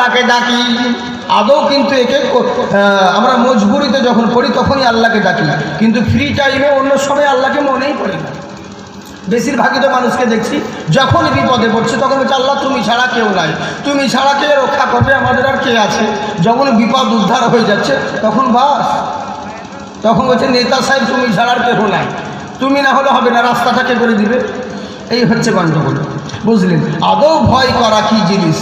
আল্লাহকে ডাকি। আদৌ কিন্তু একে আমরা মজবুরিতে যখন পড়ি তখনই আল্লাহকে ডাকি, কিন্তু ফ্রি টাইমে অন্য সময় আল্লাহকে মনেই পড়ে না। বেশিরভাগই তো মানুষকে দেখছি যখনই বিপদে পড়ছে তখন বলছে আল্লাহ তুমি ছাড়া কেউ নাই, তুমি ছাড়া কে রক্ষা করবে, আমাদের আর কে আছে। যখন বিপদ উদ্ধার হয়ে যাচ্ছে তখন বাস, তখন বলছে নেতা সাহেব তুমি ছাড়া আর কেউ নাই, তুমি না হলে হবে না, রাস্তাটা কে করে দিবে। এই হচ্ছে গণ্ডগোল, বুঝলেন। আদৌ ভয় করা কি জিনিস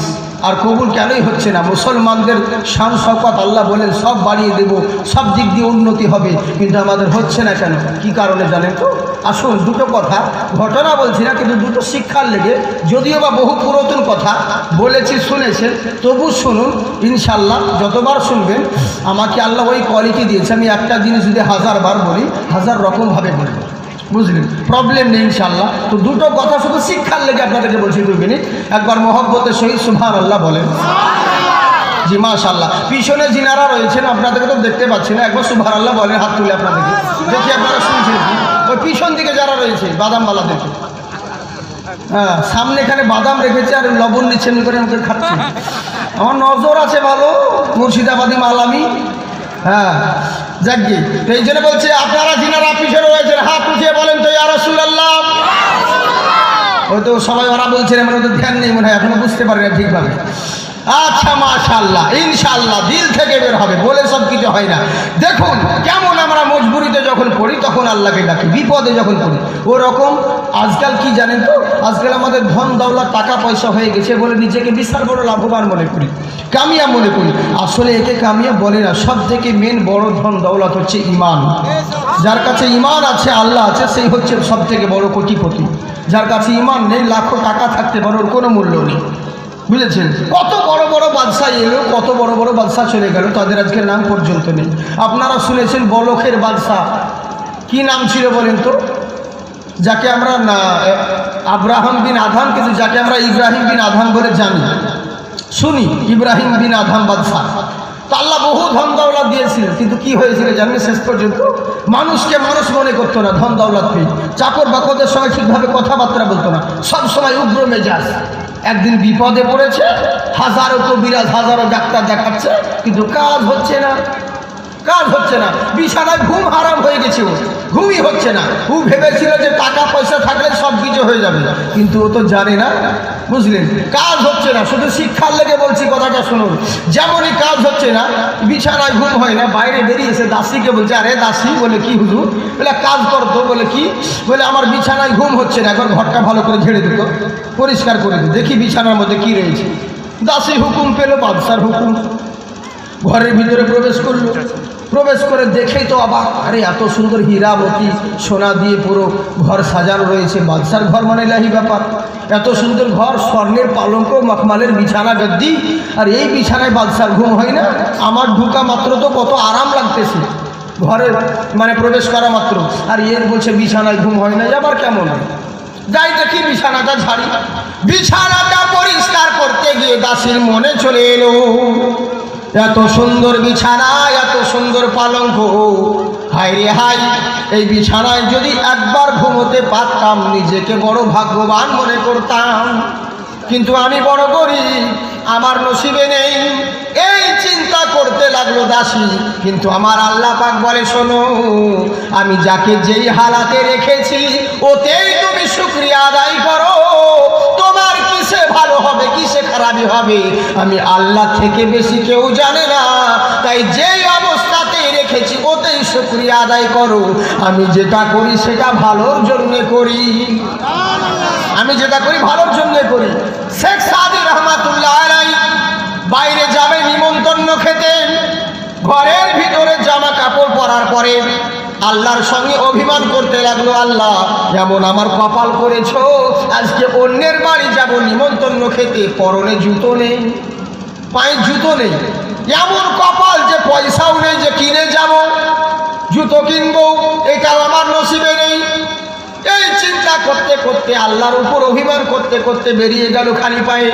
আর কবুল কেনই হচ্ছে না? মুসলমানদের শান শওকত আল্লাহ বলেন সব বাড়িয়ে দেব, সব দিক দিয়ে উন্নতি হবে, কিন্তু আমাদের হচ্ছে না কেন? কি কারণে জানেন তো? আসুন দুটো কথা, ঘটনা বলছি না, কিন্তু দুটো শিক্ষার লেগে, যদিও বা বহু পুরাতন কথা বলেছি শুনেছেন, তবু শুনুন ইনশাল্লাহ। যতবার শুনবেন আমাকে আল্লাহ ওই কোয়ালিটি দিয়েছে, আমি একটা জিনিস যদি 1000 বার বলি 1000 রকমভাবে বলবো, বুঝলেন, প্রবলেম নেই ইনশাল্লাহ। তো দুটো কথা শুধু শিক্ষার লেগে আপনাদেরকে বলছি, 2 মিনিট। একবার মহব্বতের সহিত সুবহানাল্লাহ বলেন। জি মাশাআল্লাহ। পিছনে যিনারা রয়েছেন আপনাদেরকে তো দেখতে পাচ্ছি না, একবার সুবহানাল্লাহ বলেন, হাত তুলে আপনাদেরকে দেখি আপনারা শুনছেন কি। ওই পিছন দিকে যারা রয়েছে বাদামওয়ালা দেখে, হ্যাঁ, সামনে এখানে বাদাম রেখেছে আর লবণ নিচ্ছে করে আমাকে খাচ্ছে। আমার নজর আছে ভালো, মুর্শিদাবাদী মালামি। হ্যাঁ যাকগে, তো এই জন্য বলছে আপনারা যিনারা পিছনে রয়েছেন হাত উঠিয়ে বলেন তো ইয়া রাসূলুল্লাহ। ওই তো সবাই ওরা বলছেন, মানে ওদের ধ্যান নেই মনে হয়, এখনো বুঝতে পারে না ঠিকভাবে। আচ্ছা মাশাআল্লাহ, ইনশাআল্লাহ দিল থেকে বের হবে, বলে সব কিছু হয় না। দেখুন কেমন আমরা মজবুরিতে যখন পড়ি তখন আল্লাহকে ডাকি, বিপদে যখন পড়ি ওরকম। আজকাল কি জানেন তো, আজকাল আমাদের ধন দৌলত টাকা পয়সা হয়ে গেছে বলে নিজেকে বিশাল বড় লাভবান মনে করি, কামিয়া মনে করি। আসলে একে কামিয়া বলে না, সব থেকে মেন বড় ধন দৌলত হচ্ছে ইমান। যার কাছে ইমান আছে, আল্লাহ আছে, সেই হচ্ছে সব থেকে বড় কোটিপতি। যার কাছে ইমান নেই, লাখো টাকা থাকতে পারে, ওর কোনো মূল্য নেই, বুঝেছেন। কত বড় বড় বাদশাহ এলো, কত বড় বড় বাদশাহ চলে গেল, তাদের আজকে নাম পর্যন্ত নেই। আপনারা শুনেছেন বলখের বাদশাহ, কি নাম ছিল বলেন তো? যাকে আমরা আব্রাহাম বিন আধাম, কিন্তু যাকে আমরা ইব্রাহিম বিন আধাম বলে জানি, শুনি ইব্রাহিম বিন আধাম বাদশাহ। তো আল্লাহ বহু ধন দৌলত দিয়েছিলেন, কিন্তু কি হয়েছিল জানেন? শেষ পর্যন্ত মানুষকে মানুষ মনে করতো না, ধন দৌলত পেয়ে চাকর বাকরদের সঙ্গে ঠিকভাবে কথাবার্তা বলতো না, সব সময় উগ্র মেজাজ। একদিন বিপদে পড়েছে, হাজারো কবিরাজ হাজারো ডাক্তার দেখাচ্ছে, কিন্তু কাজ হচ্ছে না, কাজ হচ্ছে না। বিছানায় ঘুম হারাম হয়ে গেছে, ও ঘুমই হচ্ছে না। ও ভেবেছিল যে টাকা পয়সা থাকলে সব কিছু হয়ে যাবে, কিন্তু ও তো জানে না, বুঝলেন, কাজ হচ্ছে না। শুধু শিক্ষার লেগে বলছি, কথাটা শুনুন। যেমনই কাজ হচ্ছে না, বিছানায় ঘুম হয় না, বাইরে বেরিয়েছে, দাসীকে বলছে, আরে দাসী, বলে কি হুজুর? বলে কাজ করতো। বলে কি? বলে আমার বিছানায় ঘুম হচ্ছে না, একবার ঘরটা ভালো করে ঝেড়ে দিত, পরিষ্কার করে দিত, দেখি বিছানার মধ্যে কি রয়েছে। দাসী হুকুম পেল, বাদশার হুকুম, ঘরের ভিতরে প্রবেশ করলো। প্রবেশ করে দেখেই তো অবাক, আরে এত সুন্দর হীরা মতি সোনা দিয়ে পুরো ঘর সাজানো রয়েছে। বাদশার ঘর মানে লাহি ব্যাপার, এত সুন্দর ঘর, স্বর্ণের পালঙ্ক, মখমালের বিছানা গদ্দি, আর এই বিছানায় বাদশার ঘুম হয় না। আমার ঢুকা মাত্র তো কত আরাম লাগতেছে ঘরে, মানে প্রবেশ করা মাত্র, আর এর বলছে বিছানায় ঘুম হয় না, আবার কেমন হয়? যাই দেখি বিছানাটা ঝাড়ি, বিছানাটা পরিষ্কার করতে গিয়ে দাসীর মনে চলে এলো, এত সুন্দর বিছানা, এত সুন্দর পালঙ্ক, হায় রে হাই, এই বিছানায় যদি একবার ঘুমোতে পারতাম নিজেকে বড় ভাগ্যবান মনে করতাম, কিন্তু আমি বড় গরিব, আমার নসিবে নেই। এই চিন্তা করতে লাগলো দাসী। কিন্তু আমার আল্লাহ পাক বলে, শোনো, আমি যাকে যেই হালাতে রেখেছি ওতেই তুমি শুকরিয়া আদায় করো। তোমার কিসে ভালো হবে, কিসে খারাপই হবে, আমি আল্লাহ থেকে বেশি কেউ জানে না। তাই যেই অবস্থাতেই রেখেছি ওতেই শুকরিয়া আদায় করো। আমি যেটা করি সেটা ভালোর জন্য করি, আমি যেটা করি ভালোর জন্য করি। শেখ সাদি রহমাতুল্লাহ আলাইহি বাইরে যাবে নিমন্ত্রণ খেতে, ঘরের ভিতরে জামা কাপড় পরার পরে আল্লাহর সঙ্গে অভিমান করতে লাগলো, আল্লাহ যেমন আমার কপাল করেছো, আজকে অন্যের বাড়ি যাব নিমন্ত্রণ খেতে, পরনে জুতো নেই, পায়ে জুতো নেই, এমন কপাল যে পয়সাও নেই যে কিনে যাব, জুতো কিনবো, এটাও আমার নসিবে নেই। এই চিন্তা করতে করতে, আল্লাহর উপর অভিমান করতে করতে বেরিয়ে গেল খালি পায়ে।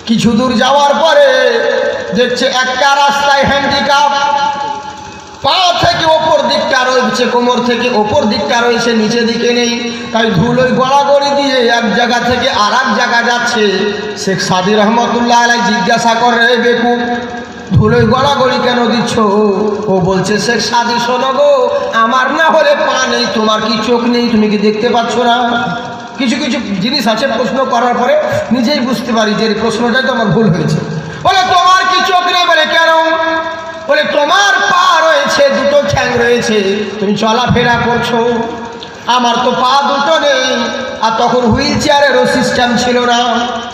কিছু দূর যাওয়ার পরে দেখছে একটা রাস্তায় হ্যান্ডিক্যাপ, পা থেকে ওপর দিকটা রয়েছে কোমর থেকে, ওপর দিকটা রয়েছে নিচে দিকে নেই। তাই ধুলোয় গড়াগড়ি দিয়ে এক জায়গা থেকে আর এক জায়গা যাচ্ছে। শেখ সাদি রহমতুল্লাহ আলাই জিজ্ঞাসা করে, রে বেকুব, ধুলোয় গড়াগড়ি কেন দিচ্ছ? ও বলছে, শেখ সাদি শোনো গো, আমার না হলে পা নেই, তোমার কি চোখ নেই? তুমি কি দেখতে পাচ্ছ না? কিছু কিছু জিনিস আছে প্রশ্ন করার পরে নিজেই বুঝতে পারি যে এই প্রশ্নটাই তো আমার ভুল হয়েছে। বলে, তোমার কি চোখ নেই? বলে, কেন? বলে, তোমার পা রয়েছে, দুটো ঠ্যাং রয়েছে, তুমি চলাফেরা করছো, আমার তো পা দুটো নেই। আর তখন হুইল চেয়ারেরও সিস্টেম ছিল না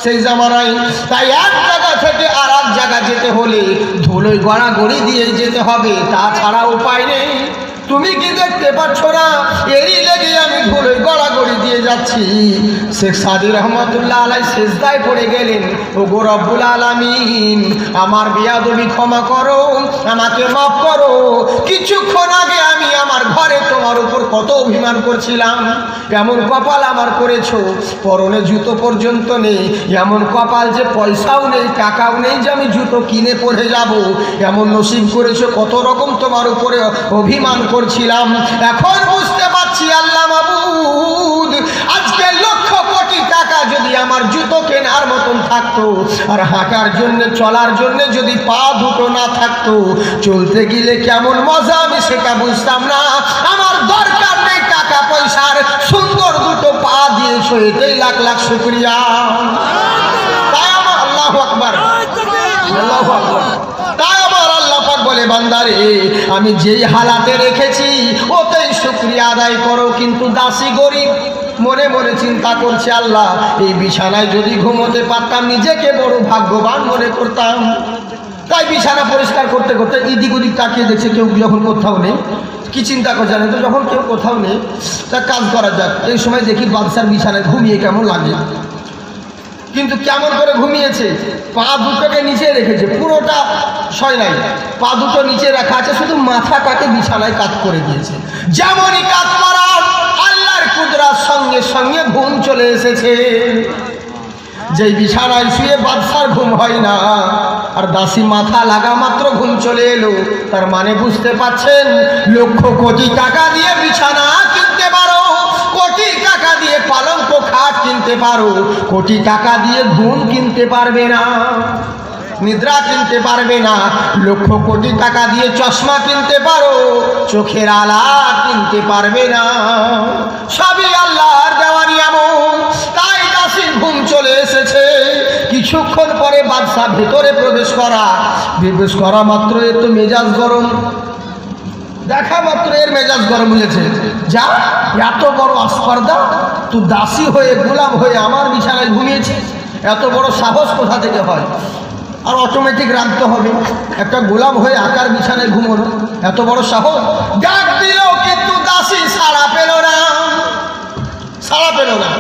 সেই জামানায়। তাই এক জায়গা থেকে আর এক জায়গা যেতে হলে ধুলোয় গড়াগড়ি দিয়ে যেতে হবে, তাছাড়া উপায় নেই। তুমি কি দেখতে পাচ্ছ না? এরই লেগে আমি ধুলোয় গড়াগড়ি দিয়ে যাচ্ছি। শেখ সাদি রহমতুল্লাহ আলাই সেজদায় পড়ে গেলেন, ও গো রব্বুল আলামিন, আমার বেয়াদবি ক্ষমা করো, আমাকে মাফ করো। কিছুক্ষণ আগে আমি আমার ঘরে তোমার উপর কত অভিমান করছিলাম, এমন কপাল আমার করেছো, পরনে জুতো পর্যন্ত নেই, এমন কপাল যে পয়সাও নেই, টাকাও নেই যে আমি জুতো কিনে পরে যাব, এমন নসিব করেছো। কত রকম তোমার উপরে অভিমান করছিলাম। এখন বুঝতে পারছি আল্লাহ মাবুদ, আজকে লক্ষ কোটি টাকা যদি আমার জুতো কেনার মতন থাকতো, আর হাঁটার জন্য চলার জন্য যদি পা দুটো না থাকতো, চলতে গেলে কেমন মজা আমি সেটা বুঝতাম না। আমার দরকার নেই টাকা পয়সার, সুন্দর দুটো পা দিয়েছো, এটাই লাখ লাখ শুকরিয়া। তাই আমার আল্লাহু আকবার, আল্লাহু আকবার। তাই আমার আল্লাহ পাক বলে, বান্দারে, আমি যেই হালাতে রেখেছি ওতেই শুকরিয়া আদায় করো। কিন্তু দাসী গরিব মনে মনে চিন্তা করছে, আল্লাহ, এই বিছানায় যদি ঘুমোতে পারতাম নিজেকে বড় ভাগ্যবান মনে করতাম। তাই বিছানা পরিষ্কার করতে করতে এদিক ওদিক তাকিয়ে দেখছে কেউ যখন কোথাও নেই, কি চিন্তা করছে জানেন তো, যখন কেউ কোথাও নেই তা কাজ করা যাক। এই সময় দেখি বাদশার বিছানায় ঘুমিয়ে কেমন লাগে। কিন্তু কেমন করে ঘুমিয়েছে, পা দুটোকে নিচে রেখেছে, পুরোটা শয় নাই, পা দুটো নিচে রাখা আছে, শুধু মাথাটাকে বিছানায় কাত করে দিয়েছে। যেমনই কাত করা, আল্লাহর কুদরার সঙ্গে সঙ্গে ঘুম চলে এসেছে। যেই বিছানায় শুয়ে বাদশার ঘুম হয় না, আর দাসী মাথা লাগা মাত্র ঘুম চলে এলো। তার মানে বুঝতে পারছেন, লক্ষ কোটি টাকা দিয়ে বিছানা কিনতে পারো, কোটি টাকা দিয়ে পালঙ্ক খাট কিনতে পারো, কোটি টাকা দিয়ে ঘুম কিনতে পারবে না, নিদ্রা কিনতে পারবে না। লক্ষ কোটি টাকা দিয়ে চশমা কিনতে পারো, চোখের আলা কিনতে পারবে না। সবই আল্লাহর দেওয়া নিয়ামত। তাই দাসীর ঘুম চলে এসেছে। কিছুক্ষণ পরে বাদশা ভেতরে প্রবেশ করা মাত্র এর তো মেজাজ গরম, দেখা মাত্র এর মেজাজ গরম হয়েছে। যা, এত বড় আস্পর্ধা, তুই দাসী হয়ে গোলাম হয়ে আমার বিছানায় ঘুমিয়েছিস, এত বড় সাহস কোথা থেকে হয়? আর অটোমেটিক রাখতে হবে, একটা গোলাম হয়ে আকার বিছানায় ঘুমোনো, এত বড় সাহস। ডাক দিল কিন্তু দাসী সাড়া পেল না, সাড়া পেল না।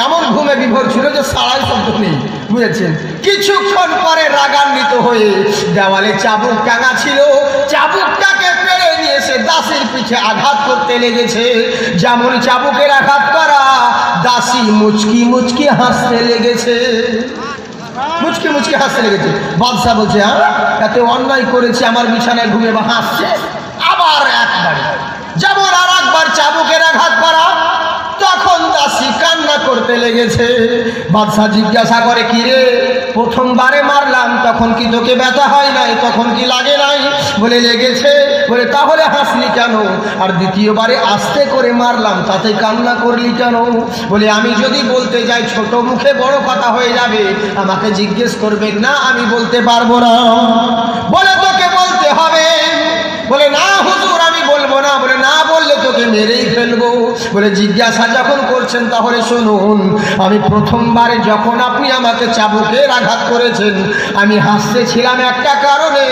এমন ঘুমে বিভোর ছিল যে সাড়াই শব্দ নেই, বুঝেছেন? কিছুক্ষণ পরে রাগান্বিত হয়ে দেওয়ালে চাবুক টাঙা ছিল, চাবুকটাকে পেরে নিয়ে এসে দাসীর পিঠে আঘাত করতে লেগেছে। যেমন চাবুকের আঘাত করা, দাসী মুচকি মুচকি হাসতে লেগেছে, মুচকি মুচকি হাসতে লেগেছে। বাদশা বলছে, হ্যাঁ, এত অন্যায় করেছে, আমার বিছানায় ঘুমে বা হাসছে। আবার একবার, যেমন আর একবার চাবুকের আঘাত করা, তখন দাসী কান্না করতে লেগেছে। বাদশা জিজ্ঞাসা করে, কি রে, প্রথমবারে মারলাম তখন কি তোকে ব্যথা হয় নাই, তখন কি লাগে নাই? বলে লেগেছে। বলে তাহলে হাসলি কেন? আর দ্বিতীয়বারে আস্তে করে মারলাম, তাতে কান্না করলি কেন? বলে আমি যদি বলতে যাই ছোট মুখে বড় কথা হয়ে যাবে, আমাকে জিজ্ঞেস করবেন না, আমি বলতে পারবো না। বলে তোকে বলতে হবে। বলে না হুজুর, আমি বলবো না। বলে না বললে তোকে মেরেই ফেলবো। বলে জিজ্ঞাসা যখন করছেন তাহলে শুনুন, আমি প্রথমবারে যখন আপনি আমাকে চাবুকের আঘাত করেছেন, আমি হাসতেছিলাম একটা কারণে।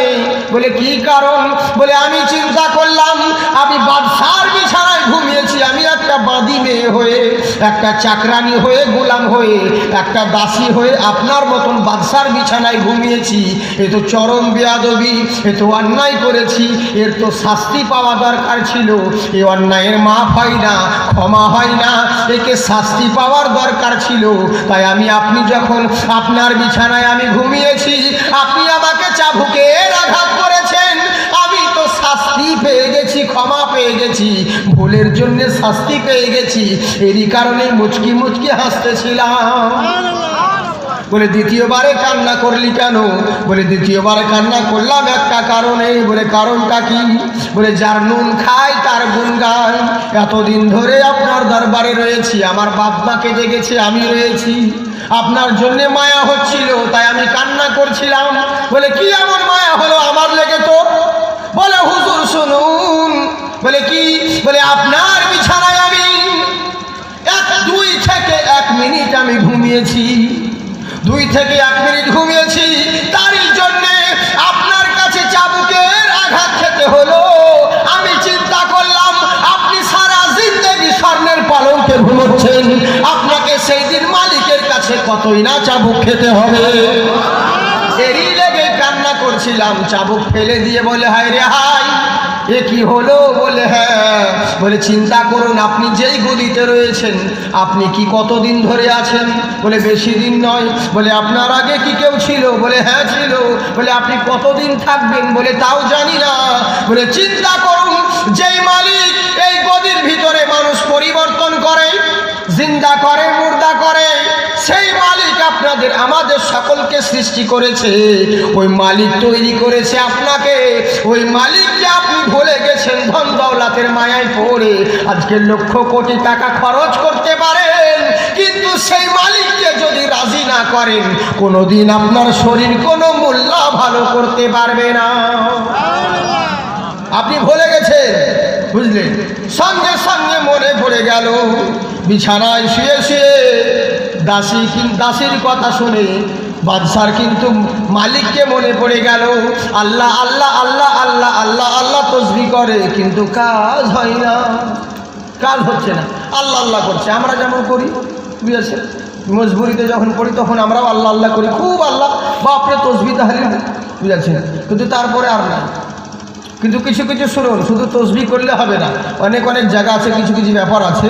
বলে কি কারণ? বলে আমি চিন্তা করলাম আমি বাদশার বিছানায় ঘুমিয়েছি, আমি একটা বাঁধি মেয়ে হয়ে, একটা চাকরানি হয়ে, গোলাম হয়ে, একটা দাসী হয়ে আপনার মতন বাদশার বিছানায় ঘুমিয়েছি। এ তো চরম বেয়াদবি, এ তো অন্যায় করেছি, এর তো শাস্তি পাওয়া দরকার ছিল। এই অন্যায়ের মাফ হয় না, ক্ষমা হয় না, একে শাস্তি পাওয়ার দরকার ছিল। তাই আপনি যখন আপনার বিছানায় আমি ঘুমিয়েছি, আপনি আমাকে চাবুকের আঘাত করেছেন, আমি তো শাস্তি পেয়ে গেছি, ক্ষমা পেয়ে ভুলের জন্য শাস্তি পেয়ে গেছি, এরই কারণে মুচকি মুচকি হাসতেছিলাম। বলে দ্বিতীয়বারে কান্না করলি কেন? বলে দ্বিতীয়বারে কান্না করলাম একটা কারণে। বলে কারণটা কি? বলে যার নুন খায় তার গুণ গায়। এতদিন ধরে আপনার দরবারে রয়েছি, আমার বাপ মা কেঁদে গেছে, আমি রয়েছি, আপনার জন্যে মায়া হচ্ছিল, তাই আমি কান্না করছিলাম। বলে কি এমন মায়া হলো আমার লেগে তো? বলে হুজুর শুনুন। বলে কি? বলে আপনার বিছানায় আমি 2 থেকে 1 মিনিট আমি ঘুমিয়েছি, 2 থেকে 1 মিনিট ঘুমিয়েছি, তারই জন্যে আপনার কাছে চাবুকের আঘাত খেতে হলো। আমি চিন্তা করলাম আপনি সারা জিন্দেগি স্বর্ণের পালঙ্কে ঘুমোচ্ছেন, আপনাকে সেই দিন মালিকের কাছে কতই না চাবুক খেতে হবে। এরই লেগে কান্না করছিলাম। চাবুক ফেলে দিয়ে বলে হায় রে হায়, এ কি হলো? বলে হ্যাঁ। বলে চিন্তা করুন, আপনি যেই গদিতে রয়েছেন, আপনি কি কতদিন ধরে আছেন? বলে বেশি দিন নয়। বলে আপনার আগে কি কেউ ছিল? বলে হ্যাঁ ছিল। বলে আপনি কতদিন থাকবেন? বলে তাও জানি না। বলে চিন্তা করুন, যেই মালিক এই গদির ভিতরে মানুষ পরিবর্তন করে, জিন্দা করে, মুর্দা করে, সেই মালিক আপনাদের আমাদের সকলকে সৃষ্টি করেছে, ওই মালিক তৈরি করেছে আপনাকে। ওই মালিককে আপনি ভুলে গেছেন ধন দৌলতের মায়ায় পড়ে। আজকে লক্ষ কোটি টাকা খরচ করতে পারেন, কিন্তু সেই মালিককে যদি রাজি না করেন, কোনোদিন আপনার শরীর কোনো মূল্য ভালো করতে পারবে না। আপনি ভুলে গেছেন, বুঝলেন? সঙ্গে সঙ্গে মনে পড়ে গেল বিছানায় শুয়ে শুয়ে দাসীর কথা শুনে বাদশার কিন্তু মালিককে মনে পড়ে গেল। আল্লাহ আল্লাহ আল্লাহ আল্লাহ আল্লাহ আল্লাহ তসবিহ করে, কিন্তু কাজ হয় না, কাজ হচ্ছে না। আল্লাহ আল্লাহ করছে, আমরা যেমন করি, বুঝেছেন? মজবুরিতে যখন পড়ি তখন আমরাও আল্লাহ আল্লাহ করি, খুব আল্লাহ বাপরে তসবিহ তাহলে, বুঝেছেন? কিন্তু তারপরে আর না। কিন্তু কিছু কিছু শুনুন, শুধু তসবিহ করলে হবে না, অনেক অনেক জায়গা আছে, কিছু কিছু ব্যাপার আছে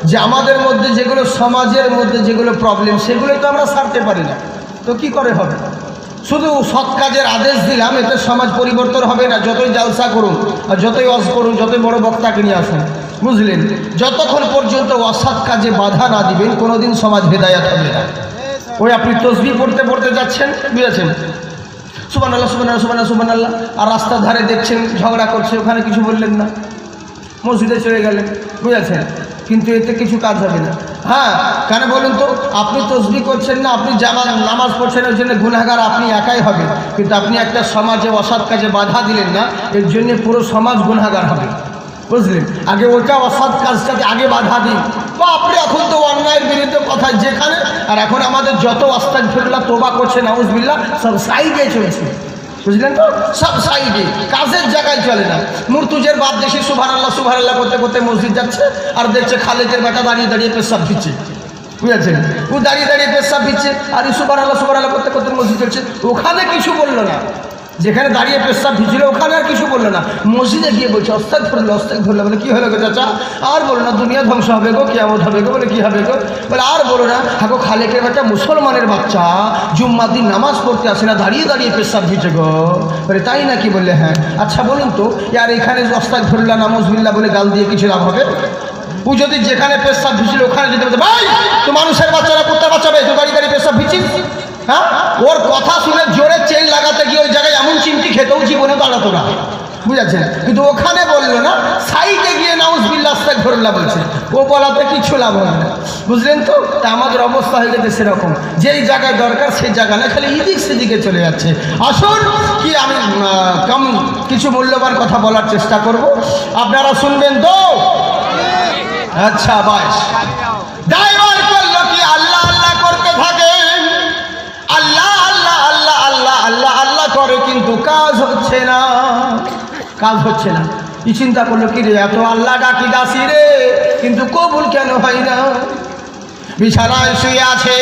যে আমাদের মধ্যে যেগুলো সমাজের মধ্যে যেগুলো প্রবলেম, সেগুলোই তো আমরা সারতে পারি না। তো কি করে হবে? শুধু সৎ কাজের আদেশ দিলাম, এতে সমাজ পরিবর্তন হবে না। যতই জালসা করুন আর যতই ওয়াজ করুন, যতই বড় বক্তাকে নিয়ে আসুন, বুঝলেন? যতক্ষণ পর্যন্ত অসৎ কাজে বাধা না দিবেন, কোনোদিন সমাজ হেদায়াত হবে না। ওই আপনি তসবিহ পড়তে পড়তে যাচ্ছেন, বুঝেছেন? সুবহানাল্লাহ সুবহানাল্লাহ সুবহানাল্লাহ সুবহানাল্লাহ, আর রাস্তার ধারে দেখছেন ঝগড়া করছে, ওখানে কিছু বললেন না, মসজিদে চলে গেলেন, বুঝেছেন? কিন্তু এতে কিছু কাজ হবে না। হ্যাঁ, কেন বলুন তো? আপনি তসবিহ করছেন না, আপনি নামাজ পড়ছেন, ওই জন্য গুনাহগার আপনি একাই হবেন, কিন্তু আপনি একটা সমাজে অসৎ কাজে বাধা দিলেন না, এর জন্য পুরো সমাজ গুনাহগার হবে, বুঝলেন? আগে ওটা অসৎ কাজটাকে আগে বাধা দিন। বা আপনি এখন তো অন্যায়ের বিরুদ্ধে কথা যেখানে, আর এখন আমাদের যত আস্তাগফিরুল্লাহ তোবা করছে, নাউজুবিল্লাহ, সব সাইডে চলছে, বুঝলেন তো? সব সাইডে, কাজের জায়গায় চলে না। মুর্তুজের বাপ দেশে সুবহানাল্লাহ সুবহানাল্লাহ করতে করতে মসজিদ যাচ্ছে, আর দেখছে খালেদের বেটা দাঁড়িয়ে দাঁড়িয়ে পেশাব দিচ্ছে, বুঝেছেন? ও দাঁড়িয়ে দাঁড়িয়ে পেশাব দিচ্ছে, আর সুবহানাল্লাহ সুবহানাল্লাহ করতে করতে মসজিদ চলছে। ওখানে কিছু বললো না, যেখানে দাঁড়িয়ে পেশাব ভিজছিল ওখানে আর কিছু বললো না, মসজিদে গিয়ে বলছে আস্তাগফিরুল্লাহ আস্তাগফিরুল্লাহ। বলে কি হলো গো চাচা? আর বলো না, দুনিয়া ধ্বংস হবে গো, কিয়ামত হবে গো। বলে কি হবে গো? বলে আর বলো না, হাগো খালেকের বাচ্চা, মুসলমানের বাচ্চা, জুম্মার দিন নামাজ পড়তে আসে না, দাঁড়িয়ে দাঁড়িয়ে পেশাব ভিজে গো। বলে তাই নাকি? বললে হ্যাঁ। আচ্ছা বলুন তো, আর এখানে আস্তাগফিরুল্লাহ নাউজুবিল্লাহ বলে গাল দিয়ে কিছু লাভ হবে? ও যদি যেখানে পেশাব ভিজছিল ওখানে যদি বলতে, ভাই তো মানুষের বাচ্চারা করতে বাঁচাবে, তো দাঁড়িয়ে দাঁড়িয়ে পেশাব ভিজিস, হ্যাঁ? ওর কথা শুনে জোরে চেন লাগাতে গিয়ে ওই জায়গায় এমন চিমটি খেতেও জীবনে দাঁড়াতো না, বুঝেছেন? কিন্তু ওখানে বললো না, সাইডে গিয়ে নাউজুবিল্লাহ আস্তাগফিরুল্লাহ বলছে, ও বলাতে কিছু লাভ হবে না, বুঝলেন তো? তা আমাদের অবস্থা হয়ে গেছে সেরকম, যেই জায়গায় দরকার সেই জায়গা না, খালি এদিক সেদিকে চলে যাচ্ছে। আসুন, কি আমি কম কিছু মূল্যবান কথা বলার চেষ্টা করব, আপনারা শুনবেন তো? আচ্ছা, বাস ড্রাইভার করলো কি? আল্লাহ আল্লাহ করতে থাকে, আল্লাহ আল্লাহ আল্লাহ আল্লাহ আল্লাহ আল্লাহ করে, কিন্তু কাজ হচ্ছে না, কাজ হচ্ছে না। কি চিন্তা করলো, কি রে এত আল্লাহ ডাকি দাসি রে, কিন্তু কবুল কেন হয় না? বিছানায় শুয়ে আছে,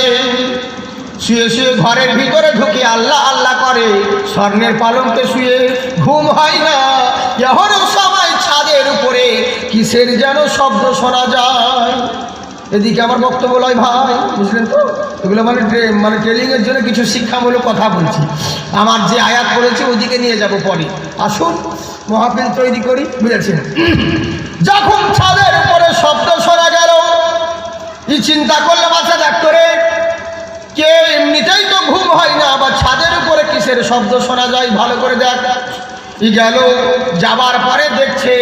শুয়ে শুয়ে ঘরের ভিতরে ঢুকে আল্লাহ আল্লাহ করে, স্বর্ণের পালঙ্কে শুয়ে ঘুম হয় না। এখনও সবাই ছাদের উপরে কিসের যেন শব্দ শোনা যায়। এদিকে আমার বক্তব্য লয় ভাই, বুঝলেন তো? এগুলো মানে ট্রেনিংয়ের জন্য কিছু শিক্ষামূলক কথা বলছি। আমার যে আয়াত পড়েছি ওদিকে নিয়ে যাব পরে। আসুন মহাফিল তৈরি করি, বুঝেছেন? যখন ছাদের উপরে শব্দ শোনা গেল, এই চিন্তা করলে বাচ্চা ডাক্তারে কে এমনিতেই তো ঘুম হয় না, আবার ছাদের উপরে কিসের শব্দ শোনা যায়, ভালো করে দেখ। ই গেল, যাবার পরে দেখছে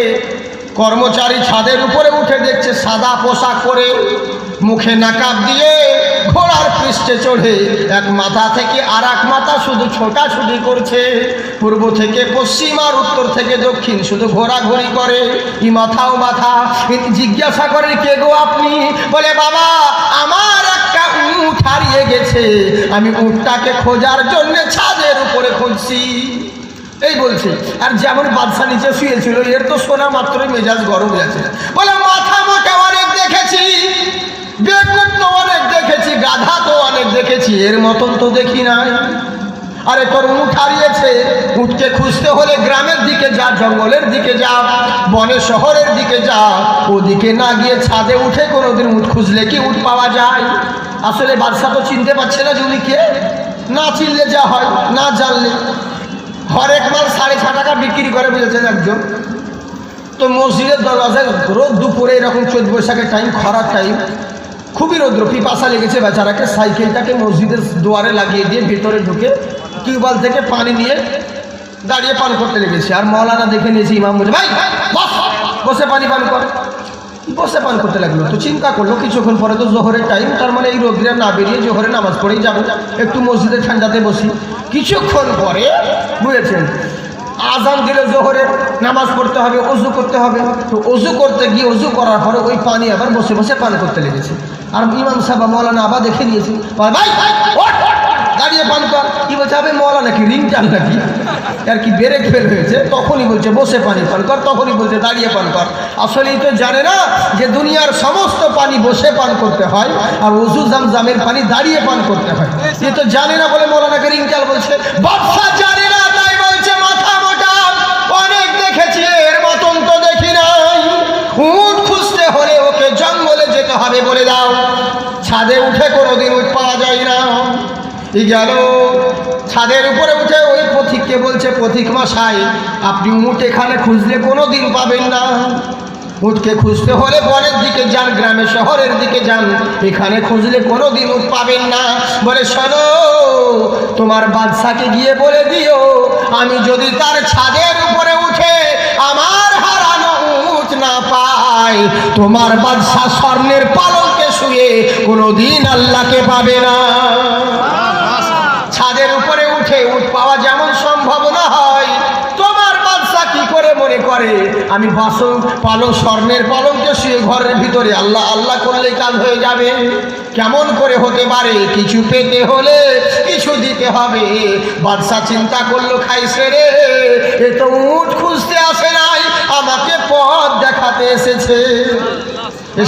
কর্মচারী ছাদের উপরে উঠে দেখছে সাদা পোশাক পরে, মুখে নাকাব দিয়ে, ঘোড়ার পৃষ্ঠে চড়ে এক মাথা থেকে আর এক মাথা শুধু ছোটাছুটি করছে, পূর্ব থেকে পশ্চিম আর উত্তর থেকে দক্ষিণ শুধু ঘোরাঘুরি করে। ই মাথাও মাথা। জিজ্ঞাসা করে, কে গো আপনি? বলে, বাবা আমার একটা উট হারিয়ে গেছে, আমি উটটাকে খোঁজার জন্য ছাদের উপরে খুঁজছি। এই বলছে। আর যেমন বাদশা নিচে শুয়েছিল, এর তো শোনা মাত্রই মেজাজ গরম গেছে। বলে, মাথা মোটা অনেক দেখেছি, বেকুব তো অনেক দেখেছি, গাধা তো অনেক দেখেছি, এর মতন তো দেখি নাই। আরে তোর উট হারিয়েছে, উটকে খুঁজতে হলে গ্রামের দিকে যা, জঙ্গলের দিকে যা, বনে শহরের দিকে যা, ওদিকে না গিয়ে ছাদে উঠে কোনোদিন উট খুঁজলে কি উট পাওয়া যায়? আসলে বাদশা তো চিনতে পারছে না যে উনি কে। না চিনলে যা হয়, না জানলে। হরেক মাল 6.5 টাকা বিক্রি করে, বুঝেছেন একজন। তো মসজিদের দরওয়াজায় রোদ দুপুরে এরকম 14 বৈশাখের টাইম, খরার টাইম, খুবই রৌদ্র, পিপাসা লেগেছে বেচারাকে, সাইকেলটাকে মসজিদের দুয়ারে লাগিয়ে দিয়ে ভেতরে ঢুকে টিউবওয়েল থেকে পানি নিয়ে দাঁড়িয়ে পান করতে লেগেছে। আর মৌলানা দেখে নিয়েছে, ইমাম বলে, ভাই বসে পানি পান কর। বসে পান করতে লাগলো। তো চিন্তা করলো কিছুক্ষণ পরে তো জোহরের টাইম, তার মানে এই রোদ্রে না বেরিয়ে জোহরে নামাজ পড়েই যাবো, একটু মসজিদে ঠান্ডাতে বসি। কিছুক্ষণ পরে বুঝেছেন আজান দিলে জোহরে নামাজ পড়তে হবে, অজু করতে হবে। তো অজু করতে গিয়ে অজু করার পরে ওই পানি আবার বসে বসে পান করতে লেগেছে। আর ইমাম সাহেব মৌলানা আবার দেখে নিয়েছে, ভাই দাঁড়িয়ে পান কর। কি বলছে, আবে মৌলানা কি রিং টান নাকি, আর কি ব্রেক ফেল হয়েছে? তখনই বলছে বসে পানি পান কর, তখনই বলছে দাঁড়িয়ে পান কর। আসলেই তো জানে না যে দুনিয়ার সমস্ত পানি বসে পান করতে হয়, আর ওযু জামজামের পানি দাঁড়িয়ে পান করতে হয়। এ তো জানে না বলে মৌলানাকে রিং চাল বলছে। বাদশা জানে না, তাই বলছে মাথা মোটা অনেক দেখেছি, এর মতন তো দেখি নাই। উট খুঁজতে হলে ওকে জঙ্গলে যেতে হবে, বলে দাও। ছাদে উঠে কোনোদিন উট পাওয়া যায় না। গেল ছাদের উপরে উঠে ওই পথিককে বলছে, পথিক মশাই আপনি উট এখানে খুঁজলে কোনো দিন পাবেন না, উটকে খুঁজতে হলে বনের দিকে যান, গ্রামে শহরের দিকে যান, এখানে খুঁজলে কোনো দিন উট পাবেন না। বলে, শোনো তোমার বাদশাকে গিয়ে বলে দিও, আমি যদি তার ছাদের উপরে উঠে আমার হারানো উট না পাই, তোমার বাদশা স্বর্ণের পালঙ্কে শুয়ে কোনোদিন আল্লাহকে পাবে না। ছাদের উপরে উঠে উট পাওয়া যেমন সম্ভব না হয়, তোমার বাদশা কি করে মনে করে আমি বাসন পালং স্বর্ণের পালঙ্কে শুয়ে ঘরের ভিতরে আল্লাহ আল্লাহ করলে কাজ হয়ে যাবে? কেমন করে হতে পারে? কিছু পেতে হলে কিছু দিতে হবে। বাদশা চিন্তা করলো, খাইছে রে, এ তো উট খুঁজতে আসে নাই, আমাকে পথ দেখাতে এসেছে।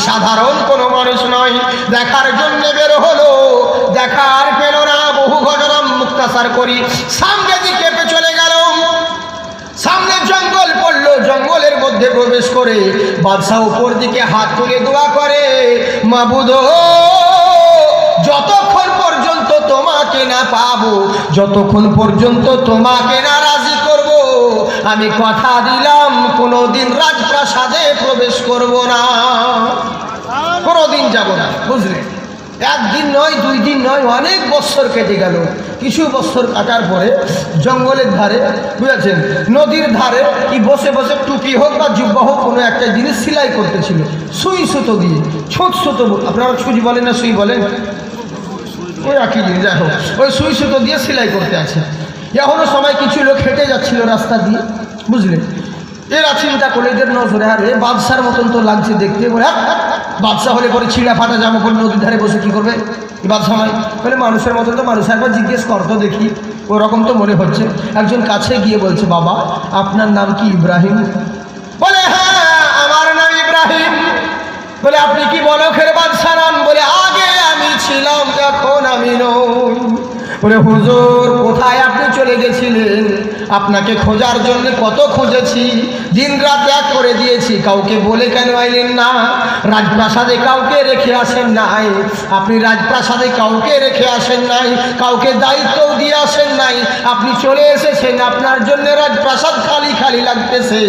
সাধারণ কোনো মানুষ নয়। দেখার জন্য বের হলো, দেখার পেল না। বহু ঘটনা মুক্তাসার করি, সামনে দিকে চলে গেল। সামনে জঙ্গল পড়লো, জঙ্গলের মধ্যে প্রবেশ করে বাদশাহ উপর দিকে হাত তুলে দোয়া করে, মাবুদ যতক্ষণ পর্যন্ত তোমাকে না পাবো, যতক্ষণ পর্যন্ত তোমাকে না রাজি করব, আমি কথা দিলাম কোনোদিন রাজপ্রাসাদে প্রবেশ করব না, কোনোদিন যাব না। বুঝলে, একদিন নয়, 2 দিন নয়, অনেক বছর কেটে গেল। কিছু বছর কাটার পরে জঙ্গলের ধারে, বুঝেছেন, নদীর ধারে কি বসে বসে টুপি হোক বা জুব্বা হোক কোনো একটা জিনিস সেলাই করতেছিল, সুই সুতো দিয়ে। ছোট সুতো, আপনারা সুই বলেন না সুই বলেন, ওই একই জিনিস, যাই হোক, ওই সুই সুতো দিয়ে সেলাই করতে আছে। এখনো সময় কিছু লোক হেঁটে যাচ্ছিল রাস্তা দিয়ে, বুঝলেন। এরা চিন্তা করলে এদের নজরে, আরে বাদশার মতন তো লাগছে দেখতে। বাদশা হলে পরে ছিঁড়া ফাটা জামা পরে নদীর ধারে বসে কি করবে? বাদশা নয় বলে মানুষের মতন তো মানুষ, একবার জিজ্ঞেস করতো দেখি, ওরকম তো মনে হচ্ছে। একজন কাছে গিয়ে বলছে, বাবা আপনার নাম কি ইব্রাহিম? বলে, হ্যাঁ আমার নাম ইব্রাহিম। বলে, আপনি কি বলখের বাদশা নাম? বলে, আগে আমি ছিলাম, এখন আমি নই। বলে, হুজুর কোথায় আপনি চলে গেছিলেন? আপনাকে খোঁজার জন্য কত খুঁজেছি, দিন রাত এক করে দিয়েছি, কাউকে বলে কেন আইলেন না? রাজপ্রাসাদে কাউকে রেখে আসেন নাই, আপনি রাজপ্রাসাদে কাউকে রেখে আসেন নাই, কাউকে দায়িত্বও দিয়ে আসেন নাই, আপনি চলে এসেছেন, আপনার জন্য রাজপ্রাসাদ খালি খালি লাগতেছে,